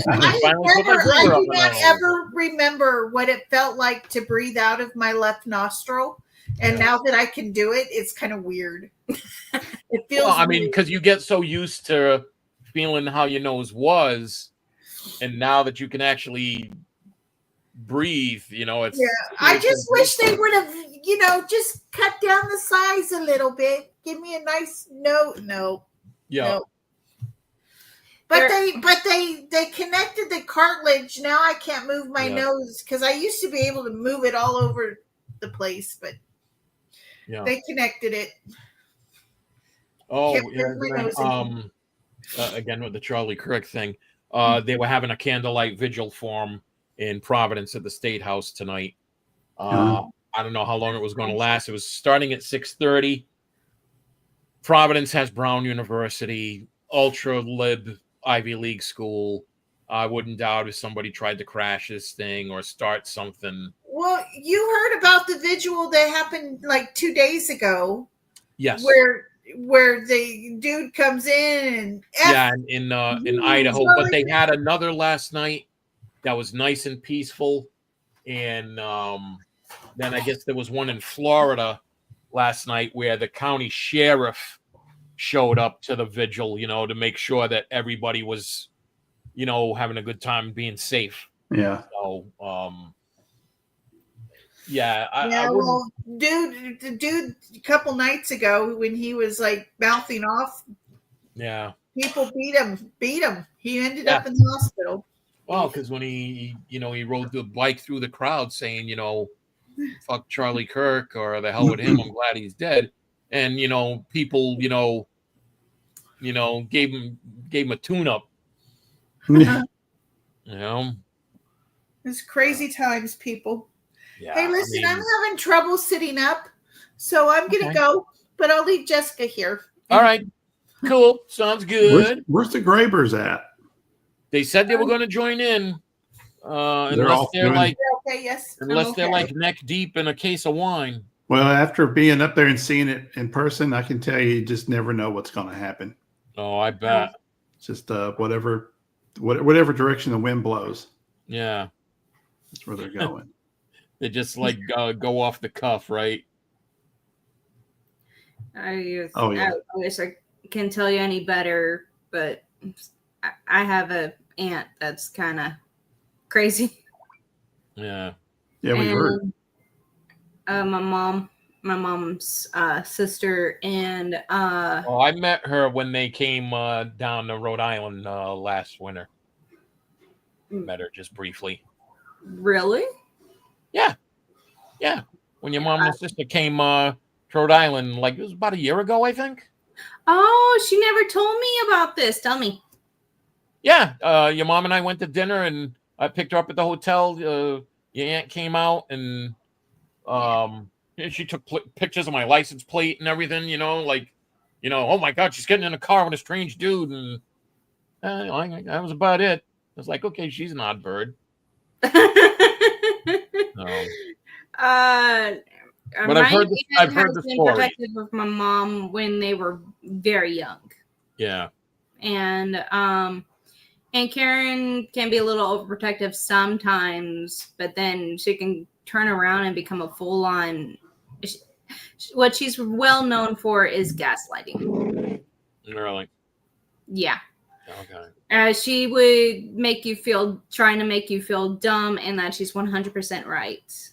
Speaker 3: not ever remember what it felt like to breathe out of my left nostril. And now that I can do it, it's kind of weird. It feels
Speaker 1: because you get so used to feeling how your nose was, and now that you can actually breathe, it's
Speaker 3: I just wish they would have, just cut down the size a little bit. Give me a nice no. But they connected the cartilage. Now I can't move my nose because I used to be able to move it all over the place, but they connected it.
Speaker 1: Oh, again with the Charlie Kirk thing, they were having a candlelight vigil for him in Providence at the State House tonight. I don't know how long it was going to last. It was starting at 6:30. Providence has Brown University, ultra lib Ivy League school. I wouldn't doubt if somebody tried to crash this thing or start something.
Speaker 3: Well, you heard about the vigil that happened like 2 days ago,
Speaker 1: Yes.
Speaker 3: where the dude comes in and
Speaker 1: Yeah, in Idaho, but they had another last night that was nice and peaceful, and then I guess there was one in Florida last night where the county sheriff showed up to the vigil, to make sure that everybody was, having a good time, being safe.
Speaker 4: Yeah.
Speaker 1: So, yeah, I
Speaker 3: well, the dude a couple nights ago when he was like mouthing off,
Speaker 1: yeah.
Speaker 3: people beat him. He ended
Speaker 1: Yeah.
Speaker 3: up in the hospital.
Speaker 1: Well, because when he rode the bike through the crowd saying, fuck Charlie Kirk or the hell with him, I'm glad he's dead. And, people, gave him a tune-up.
Speaker 3: It's crazy times, people.
Speaker 1: Yeah.
Speaker 3: Hey, listen, I'm having trouble sitting up, so I'm going to go, but I'll leave Jessica here.
Speaker 1: All right. Cool. Sounds good.
Speaker 4: Where's the Grabers at?
Speaker 1: They said they were going to join in. Unless they're
Speaker 3: okay, yes.
Speaker 1: Unless they're like neck deep in a case of wine.
Speaker 4: Well, after being up there and seeing it in person, I can tell you just never know what's going to happen.
Speaker 1: Oh, I bet.
Speaker 4: It's just whatever direction the wind blows.
Speaker 1: Yeah.
Speaker 4: That's where they're going.
Speaker 1: They just like go off the cuff, right?
Speaker 2: I wish I can tell you any better, but I have a aunt that's kind of crazy.
Speaker 1: Yeah.
Speaker 4: Yeah, we heard.
Speaker 2: My mom's sister, and
Speaker 1: I met her when they came down to Rhode Island last winter. Met her just briefly.
Speaker 2: Really?
Speaker 1: Yeah. When your mom and sister came to Rhode Island, like it was about a year ago, I think.
Speaker 2: Oh, she never told me about this. Tell me.
Speaker 1: Yeah, your mom and I went to dinner, and I picked her up at the hotel. Your aunt came out, and she took pictures of my license plate and everything. Oh my God, she's getting in a car with a strange dude, and that was about it. I was like, okay, she's an odd bird. But I've heard the story.
Speaker 2: Protective of my mom when they were very young.
Speaker 1: Yeah.
Speaker 2: And Karen can be a little overprotective sometimes, but then she can turn around and become a full-on. What she's well known for is gaslighting.
Speaker 1: Really?
Speaker 2: Yeah.
Speaker 1: Okay.
Speaker 2: She would trying to make you feel dumb, and that she's 100% right.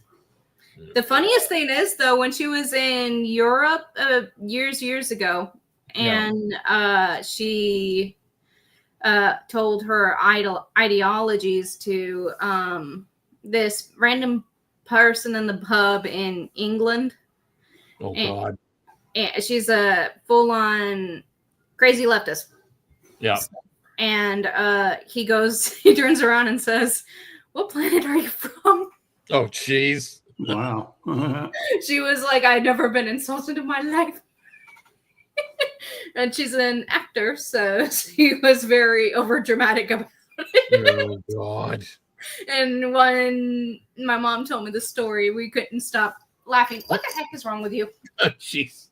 Speaker 2: The funniest thing is, though, when she was in Europe years ago, and she told her ideologies to this random person in the pub in England.
Speaker 1: Oh, God.
Speaker 2: And she's a full-on crazy leftist.
Speaker 1: Yeah.
Speaker 2: And he turns around and says, "What planet are you from?"
Speaker 1: Oh, jeez.
Speaker 4: Wow.
Speaker 2: She was like, "I've never been insulted in my life." And she's an actor, so she was very overdramatic about it.
Speaker 1: Oh, God.
Speaker 2: And when my mom told me the story, we couldn't stop laughing. What the heck is wrong with you?
Speaker 1: Oh, jeez.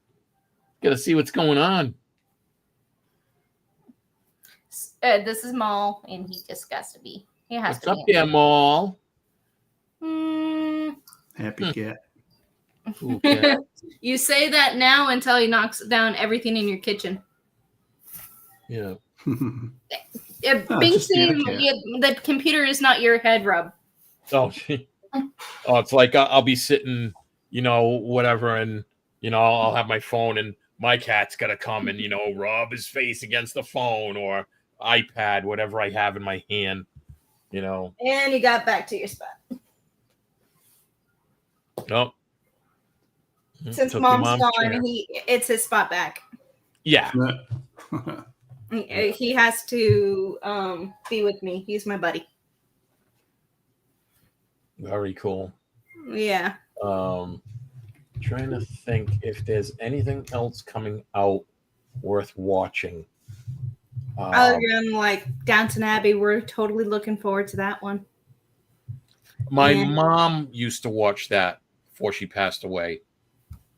Speaker 1: Gotta see what's going on.
Speaker 2: This is Maul, and he just got to be. He has
Speaker 1: What's
Speaker 2: to
Speaker 1: up
Speaker 2: be.
Speaker 1: there, Maul?
Speaker 4: Happy cat.
Speaker 1: Okay.
Speaker 2: You say that now until he knocks down everything in your kitchen.
Speaker 1: Yeah.
Speaker 2: Bing
Speaker 4: just being a
Speaker 2: saying
Speaker 4: cat.
Speaker 2: the computer is not your head rub.
Speaker 1: Oh, it's like I'll be sitting, whatever, and I'll have my phone, and my cat's gonna come and rub his face against the phone or iPad, whatever I have in my hand.
Speaker 2: And you got back to your spot.
Speaker 1: Nope.
Speaker 2: Since
Speaker 1: Took
Speaker 2: mom's
Speaker 1: your
Speaker 2: gone,
Speaker 1: chair.
Speaker 2: it's his spot back.
Speaker 1: Yeah.
Speaker 2: He has to be with me. He's my buddy.
Speaker 1: Very cool.
Speaker 2: Yeah.
Speaker 1: Trying to think if there's anything else coming out worth watching.
Speaker 2: Other than like Downton Abbey, we're totally looking forward to that one.
Speaker 1: My
Speaker 2: Yeah.
Speaker 1: mom used to watch that before she passed away.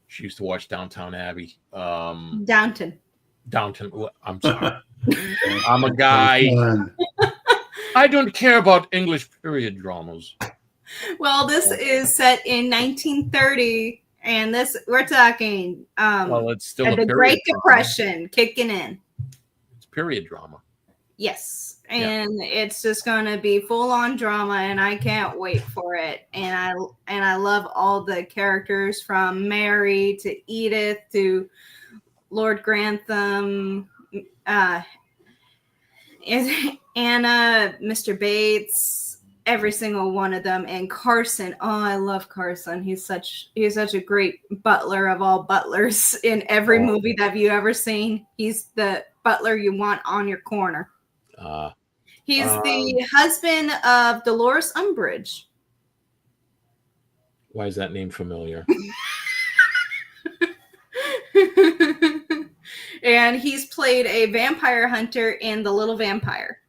Speaker 1: She used to watch Downtown Abbey.
Speaker 2: Downton.
Speaker 1: Downton. I'm sorry. I'm a guy.
Speaker 4: Fun.
Speaker 1: I don't care about English period dramas.
Speaker 2: Well, this is set in 1930, and this we're talking
Speaker 1: Well, it's still a
Speaker 2: the
Speaker 1: period
Speaker 2: Great
Speaker 1: drama.
Speaker 2: Depression kicking in.
Speaker 1: It's period drama.
Speaker 2: Yes,
Speaker 1: Yeah.
Speaker 2: and it's just going to be full on drama, and I can't wait for it. And I love all the characters from Mary to Edith to Lord Grantham, Anna, Mr. Bates, every single one of them, and Carson. Oh, I love Carson. He's such a great butler of all butlers in every movie that you ever seen. He's the butler you want on your corner. He's the husband of Dolores Umbridge.
Speaker 1: Why is that name familiar?
Speaker 2: And he's played a vampire hunter in The Little Vampire.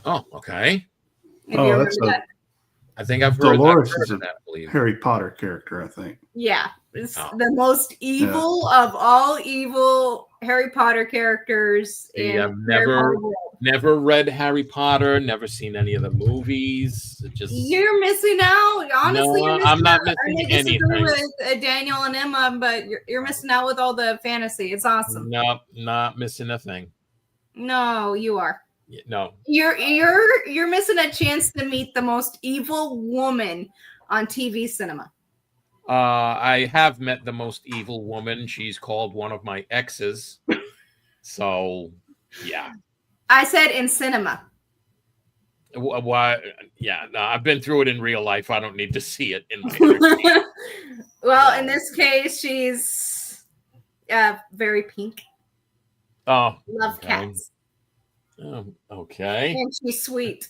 Speaker 1: Oh, okay.
Speaker 2: If
Speaker 4: Oh,
Speaker 2: you
Speaker 4: that's
Speaker 2: remember
Speaker 4: a-
Speaker 2: that.
Speaker 1: I think I've heard,
Speaker 4: Dolores
Speaker 1: I've heard
Speaker 4: is
Speaker 1: of
Speaker 4: a
Speaker 1: that, I believe.
Speaker 4: Harry Potter character, I think.
Speaker 2: Yeah, it's
Speaker 1: Oh.
Speaker 2: the most evil of all evil Harry Potter characters in
Speaker 1: Yeah, I've
Speaker 2: Harry
Speaker 1: never-
Speaker 2: Potter world.
Speaker 1: Never read Harry Potter, never seen any of the movies. It just
Speaker 2: You're missing out. Honestly,
Speaker 1: No,
Speaker 2: you're missing
Speaker 1: I'm not
Speaker 2: out. I
Speaker 1: missing
Speaker 2: may disagree
Speaker 1: anything.
Speaker 2: with Daniel and Emma, but you're missing out with all the fantasy. It's awesome.
Speaker 1: Nope, not missing a thing.
Speaker 2: No, you are.
Speaker 1: No.
Speaker 2: You're missing a chance to meet the most evil woman on TV cinema.
Speaker 1: I have met the most evil woman. She's called one of my exes. So, yeah.
Speaker 2: I said in cinema.
Speaker 1: Why? Yeah, no, I've been through it in real life. I don't need to see it in my entertainment.
Speaker 2: Well, in this case, she's very pink.
Speaker 1: Oh,
Speaker 2: Love
Speaker 1: okay.
Speaker 2: cats.
Speaker 1: Okay.
Speaker 2: And she's sweet.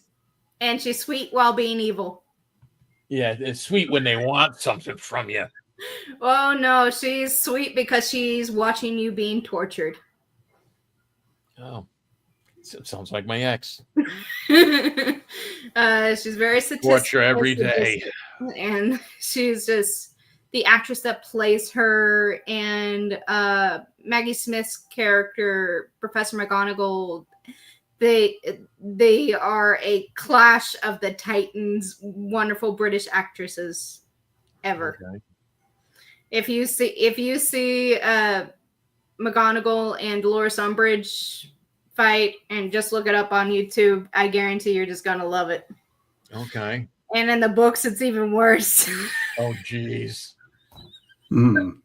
Speaker 2: And she's sweet while being evil.
Speaker 1: Yeah, it's sweet when they want something from you.
Speaker 2: Oh no, she's sweet because she's watching you being tortured.
Speaker 1: Oh, sounds like my ex.
Speaker 2: She's very sadistic.
Speaker 1: Torture every day.
Speaker 2: And she's just the actress that plays her, and Maggie Smith's character, Professor McGonagall. They are a clash of the Titans, wonderful British actresses ever.
Speaker 1: Okay.
Speaker 2: If you see McGonagall and Dolores Umbridge fight, and just look it up on YouTube, I guarantee you're just gonna love it.
Speaker 1: Okay.
Speaker 2: And in the books, it's even worse.
Speaker 1: Oh, jeez.
Speaker 4: Mm.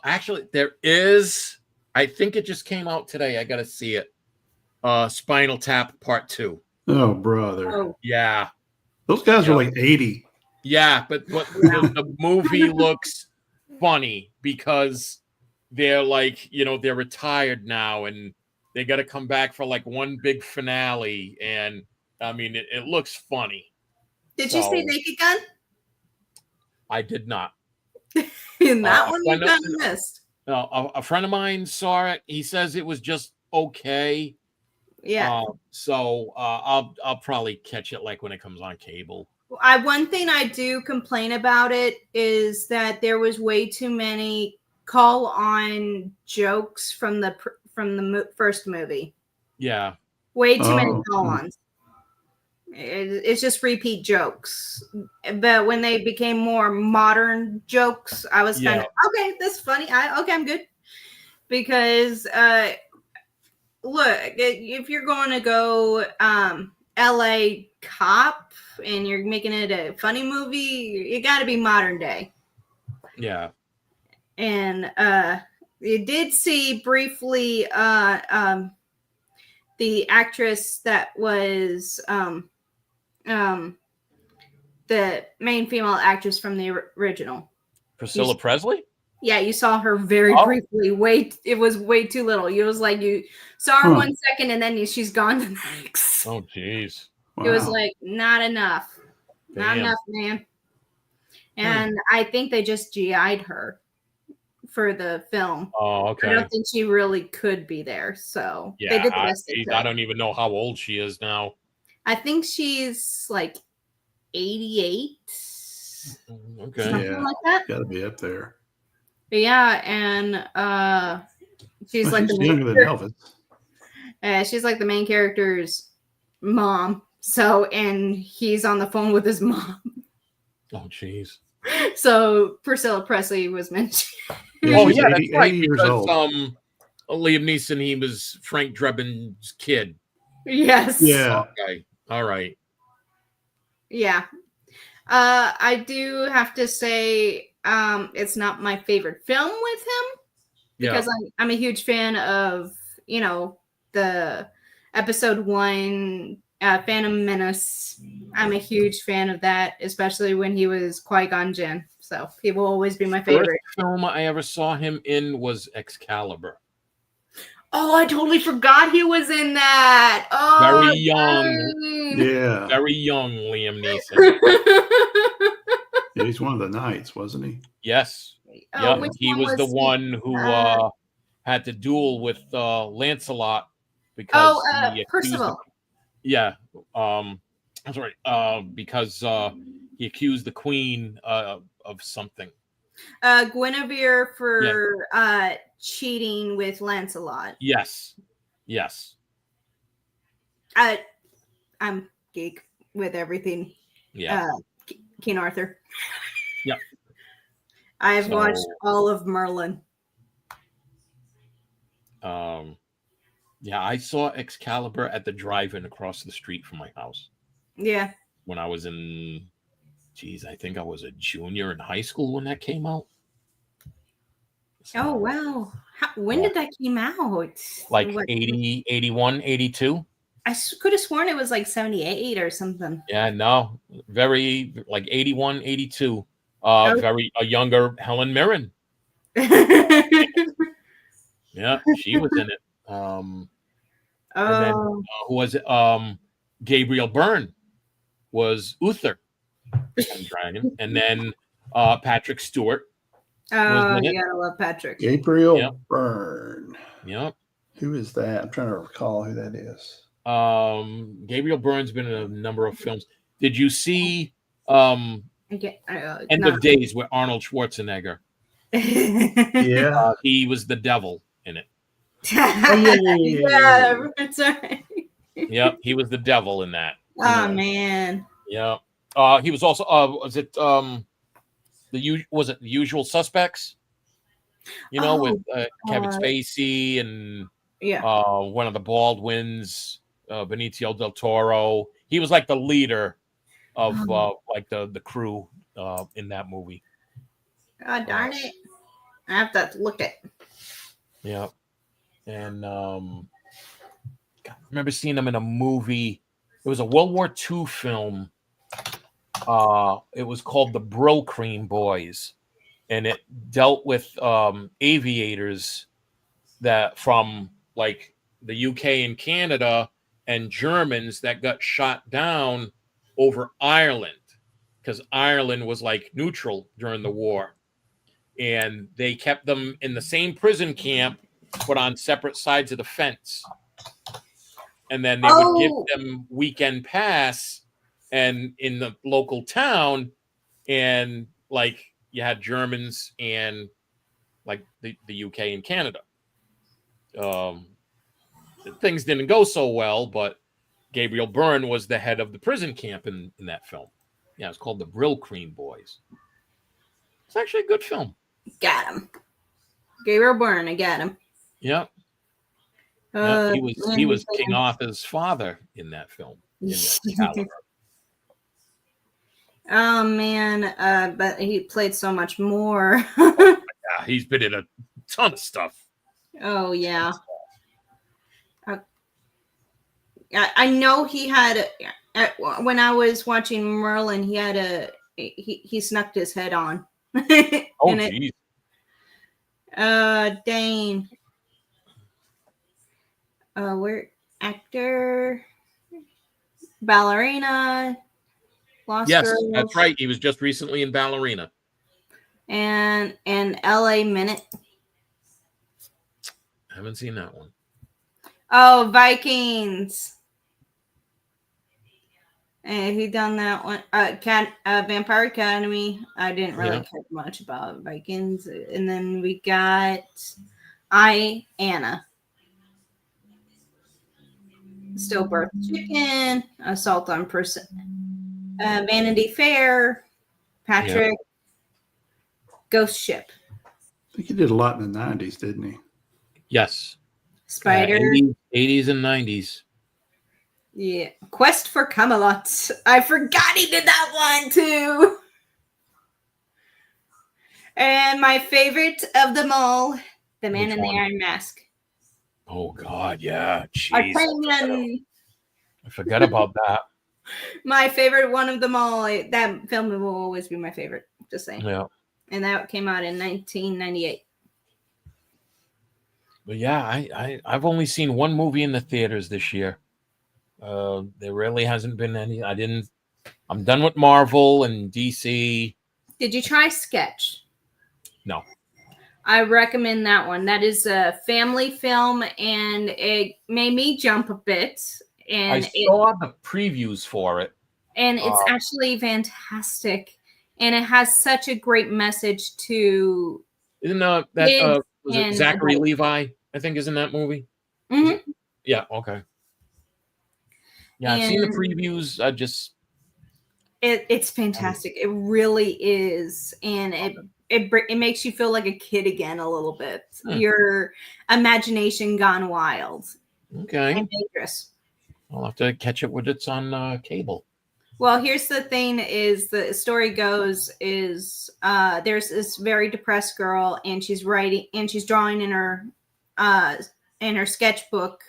Speaker 1: Actually, there is. I think it just came out today. I got to see it. Spinal Tap Part 2.
Speaker 4: Oh, brother.
Speaker 2: Oh,
Speaker 1: Yeah.
Speaker 4: Those guys are like 80.
Speaker 1: Yeah, but the movie looks funny because they're like, they're retired now and they got to come back for like one big finale. And I mean, it looks funny.
Speaker 2: did you see Naked Gun?
Speaker 1: I did not.
Speaker 2: In that one, you
Speaker 1: I know-
Speaker 2: kind of missed.
Speaker 1: A friend of mine saw it. He says it was just okay.
Speaker 2: Yeah.
Speaker 1: So I'll probably catch it like when it comes on cable.
Speaker 2: One thing I do complain about it is that there was way too many call-on jokes from the first movie.
Speaker 1: Yeah.
Speaker 2: Way too many
Speaker 4: Oh.
Speaker 2: call-ons. It's just repeat jokes. But when they became more modern jokes, I was kind of okay. That's funny. I'm good. Because look, if you're going to go L.A. Cop and you're making it a funny movie, you got to be modern day.
Speaker 1: Yeah.
Speaker 2: And you did see briefly the actress that was the main female actress from the original.
Speaker 1: Priscilla Presley?
Speaker 2: Yeah, you saw her very briefly. It was way too little. It was like you saw her 1 second and then she's gone the next.
Speaker 1: Oh, jeez.
Speaker 4: Wow.
Speaker 2: It was like not enough. Not
Speaker 1: Damn.
Speaker 2: enough, man. And I think they just GI'd her for the film.
Speaker 1: Oh,
Speaker 2: I
Speaker 1: okay.
Speaker 2: don't think she really could be there. So they
Speaker 1: Yeah,
Speaker 2: did the best they could.
Speaker 1: I don't even know how old she is now.
Speaker 2: I think she's like 88,
Speaker 1: Okay.
Speaker 2: something
Speaker 4: Yeah.
Speaker 2: like that.
Speaker 4: Got to be up there.
Speaker 2: But yeah, and she's like
Speaker 4: She's
Speaker 2: the
Speaker 4: younger
Speaker 2: main,
Speaker 4: than Elvis.
Speaker 2: she's like the main character's mom. So, and he's on the phone with his mom.
Speaker 1: Oh, jeez.
Speaker 2: So Priscilla Presley was mentioned.
Speaker 4: Yeah,
Speaker 1: Oh,
Speaker 4: she's
Speaker 1: yeah,
Speaker 4: 80
Speaker 1: that's right.
Speaker 4: 80 years
Speaker 1: Because
Speaker 4: old.
Speaker 1: Liam Neeson, he was Frank Drebin's kid.
Speaker 2: Yes.
Speaker 4: Yeah.
Speaker 1: Okay. All right.
Speaker 2: Yeah. I do have to say, it's not my favorite film with him because I'm a huge fan of, you know, the episode 1, Phantom Menace. I'm a huge fan of that, especially when he was Qui-Gon Jinn. So he will always be my
Speaker 1: First
Speaker 2: favorite.
Speaker 1: film I ever saw him in was Excalibur.
Speaker 2: Oh, I totally forgot he was in that. Oh,
Speaker 1: Very young.
Speaker 2: dang.
Speaker 4: Yeah.
Speaker 1: Very young Liam Neeson.
Speaker 4: Yeah, he's one of the knights, wasn't he?
Speaker 1: Yes.
Speaker 2: Oh,
Speaker 1: Yeah,
Speaker 2: which
Speaker 1: he
Speaker 2: one
Speaker 1: was the
Speaker 2: he?
Speaker 1: one who had to duel with Lancelot because he accused
Speaker 2: Percival.
Speaker 1: yeah, that's right. Because he accused the queen of something.
Speaker 2: Guinevere for cheating with Lancelot.
Speaker 1: Yes. Yes.
Speaker 2: I'm geek with everything.
Speaker 1: Yeah.
Speaker 2: King Arthur.
Speaker 1: Yep.
Speaker 2: I've
Speaker 1: So-
Speaker 2: watched all of Merlin.
Speaker 1: Yeah, I saw Excalibur at the drive-in across the street from my house
Speaker 2: Yeah.
Speaker 1: when I was in, I think I was a junior in high school when that came out. So,
Speaker 2: Oh wow. When did that came out?
Speaker 1: like
Speaker 2: What-
Speaker 1: 80, 81, 82.
Speaker 2: I could have sworn it was like 78 or something.
Speaker 1: Yeah, no, very like 81, 82.
Speaker 2: Oh.
Speaker 1: Very a younger Helen Mirren. Yeah, she was in it. And then
Speaker 2: Oh,
Speaker 1: who was it? Gabriel Byrne was Uther on Dragon, and then Patrick Stewart.
Speaker 2: oh,
Speaker 1: in it.
Speaker 2: yeah, I love Patrick.
Speaker 4: Gabriel
Speaker 1: Yep.
Speaker 4: Byrne.
Speaker 1: Yep.
Speaker 4: Who is that? I'm trying to recall who that is.
Speaker 1: Gabriel Byrne's been in a number of films. Did you see
Speaker 2: End
Speaker 1: of Days with Arnold Schwarzenegger?
Speaker 4: Yeah.
Speaker 1: He was the devil in it.
Speaker 2: Yeah, that's right.
Speaker 1: Yep, he was the devil in that.
Speaker 2: Oh man.
Speaker 1: Yeah. He was also was it the Usual Suspects? You know, with Kevin Spacey and
Speaker 2: Yeah.
Speaker 1: one of the Baldwins, Benicio del Toro. He was like the leader of like the crew in that movie.
Speaker 2: God darn it. I have to look at.
Speaker 1: Yeah. And God, I remember seeing him in a movie. It was a World War II film. It was called The Brill Cream Boys, and it dealt with aviators that from like the UK and Canada and Germans that got shot down over Ireland because Ireland was like neutral during the war, and they kept them in the same prison camp but on separate sides of the fence, and then they would give them weekend pass and in the local town, and like you had Germans and like the UK and Canada. Things didn't go so well, but Gabriel Byrne was the head of the prison camp in that film. Yeah, it's called The Brill Cream Boys. It's actually a good film.
Speaker 2: Got him. Gabriel Byrne, I got him.
Speaker 1: Yep. Yep. He was King Arthur's father in that film. In that
Speaker 2: Oh man, but he played so much more.
Speaker 1: Yeah, he's been in a ton of stuff.
Speaker 2: Oh yeah. I know he had when I was watching Merlin, he had he snuck his head on.
Speaker 1: Oh geez.
Speaker 2: Dang. Where actor, ballerina, Lost
Speaker 1: Yes,
Speaker 2: Girls,
Speaker 1: that's right. He was just recently in Ballerina.
Speaker 2: and L.A. Minute.
Speaker 1: I haven't seen that one.
Speaker 2: Oh, Vikings. And he done that one. Vampire Academy. I didn't really care much about Vikings. And then we got Anna. Stillbirth Chicken, Assault on Person, Vanity Fair, Patrick, Ghost Ship.
Speaker 4: I think he did a lot in the 90s, didn't he?
Speaker 1: Yes.
Speaker 2: Spider.
Speaker 1: 80s and 90s.
Speaker 2: Yeah. Quest for Camelot. I forgot he did that one too. And my favorite of them all, The Man in the Iron Mask.
Speaker 1: Oh God, yeah. Jeez. I forgot about that.
Speaker 2: My favorite one of them all. That film will always be my favorite. Just saying.
Speaker 1: Yeah.
Speaker 2: And that came out in 1998.
Speaker 1: But yeah, I've only seen one movie in the theaters this year. There really hasn't been any. I'm done with Marvel and DC.
Speaker 2: Did you try Sketch?
Speaker 1: No.
Speaker 2: I recommend that one. That is a family film, and it made me jump a bit. And
Speaker 1: I saw the previews for it.
Speaker 2: And it's actually fantastic. And it has such a great message to...
Speaker 1: Isn't was it Zachary Levi, I think, is in that movie?
Speaker 2: Mm-hmm.
Speaker 1: Yeah, okay. Yeah, I've seen the previews.
Speaker 2: It's fantastic. It really is. And it makes you feel like a kid again a little bit. Your imagination gone wild.
Speaker 1: Okay.
Speaker 2: And dangerous.
Speaker 1: I'll have to catch it when it's on cable.
Speaker 2: Well, here's the thing: is the story goes is there's this very depressed girl, and she's drawing in her sketchbook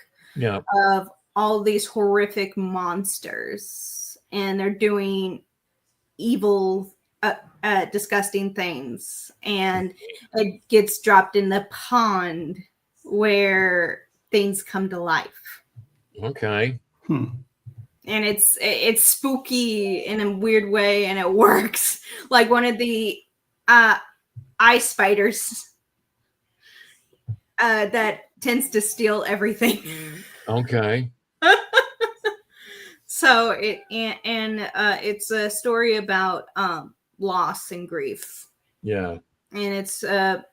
Speaker 2: of all these horrific monsters, and they're doing evil, disgusting things, and it gets dropped in the pond where things come to life.
Speaker 1: Okay.
Speaker 2: And it's spooky in a weird way, and it works. Like one of the ice spiders that tends to steal everything.
Speaker 1: Okay.
Speaker 2: So it's a story about loss and grief.
Speaker 1: Yeah.
Speaker 2: And it's a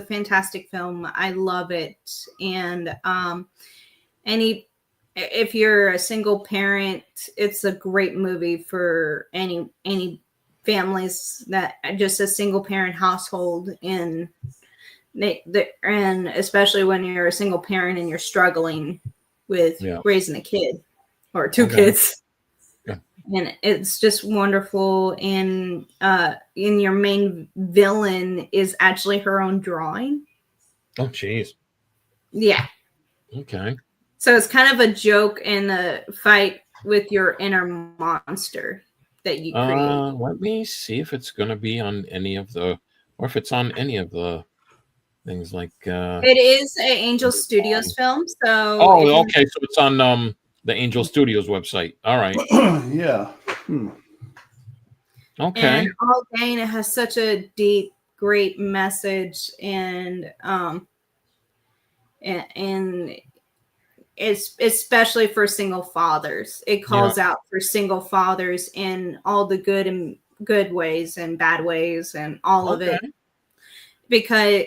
Speaker 2: fantastic film. I love it. And if you're a single parent, it's a great movie for any families that just a single parent household, and especially when you're a single parent and you're struggling with raising a kid or two kids. Yeah. And it's just wonderful. And your main villain is actually her own drawing.
Speaker 1: Oh, jeez.
Speaker 2: Yeah.
Speaker 1: Okay.
Speaker 2: So it's kind of a joke and a fight with your inner monster that you create.
Speaker 1: Let me see if it's going to be on any of the, or if it's on any of the things like.
Speaker 2: It is an Angel Studios film, so.
Speaker 1: Oh, okay. So it's on the Angel Studios website. All right.
Speaker 4: Yeah.
Speaker 1: Okay.
Speaker 2: And All Gain, it has such a deep, great message, and it's especially for single fathers. It calls out for single fathers in all the good ways and bad ways and all of it.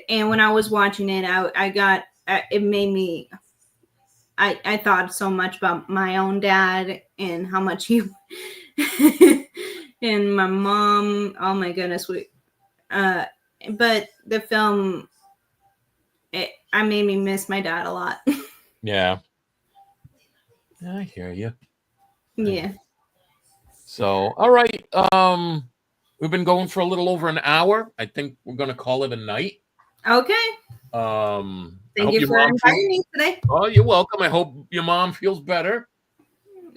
Speaker 2: And when I was watching it, it made me, I thought so much about my own dad and how much he, and my mom. Oh my goodness. But the film, I made me miss my dad a lot.
Speaker 1: Yeah. I hear you.
Speaker 2: Yeah.
Speaker 1: So, all right. We've been going for a little over an hour. I think we're going to call it a night.
Speaker 2: Okay. Thank you for inviting me today.
Speaker 1: Oh, you're welcome. I hope your mom feels better.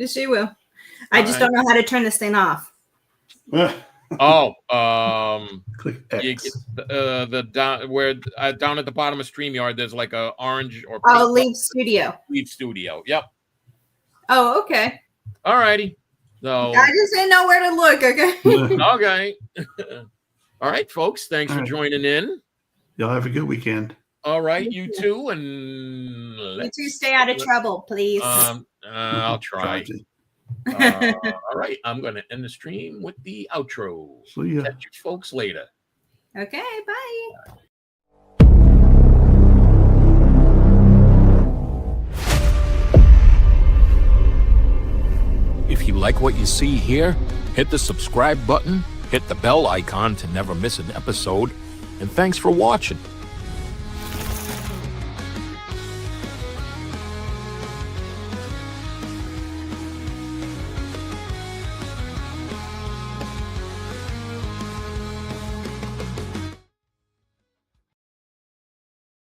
Speaker 2: She will. I just don't know how to turn this thing off.
Speaker 1: Oh,
Speaker 4: click X.
Speaker 1: Down at the bottom of StreamYard, there's like a orange or
Speaker 2: Leave Studio.
Speaker 1: Leave Studio. Yep.
Speaker 2: Oh, okay.
Speaker 1: All righty. So
Speaker 2: I just didn't know where to look. Okay.
Speaker 1: Okay. All right, folks. Thanks for joining in.
Speaker 4: Y'all have a good weekend.
Speaker 1: All right, you too, and
Speaker 2: you two stay out of trouble, please.
Speaker 1: I'll try. All right, I'm going to end the stream with the outro.
Speaker 4: See ya.
Speaker 1: Catch you folks later.
Speaker 2: Okay, bye.
Speaker 1: If you like what you see here, hit the subscribe button, hit the bell icon to never miss an episode, and thanks for watching.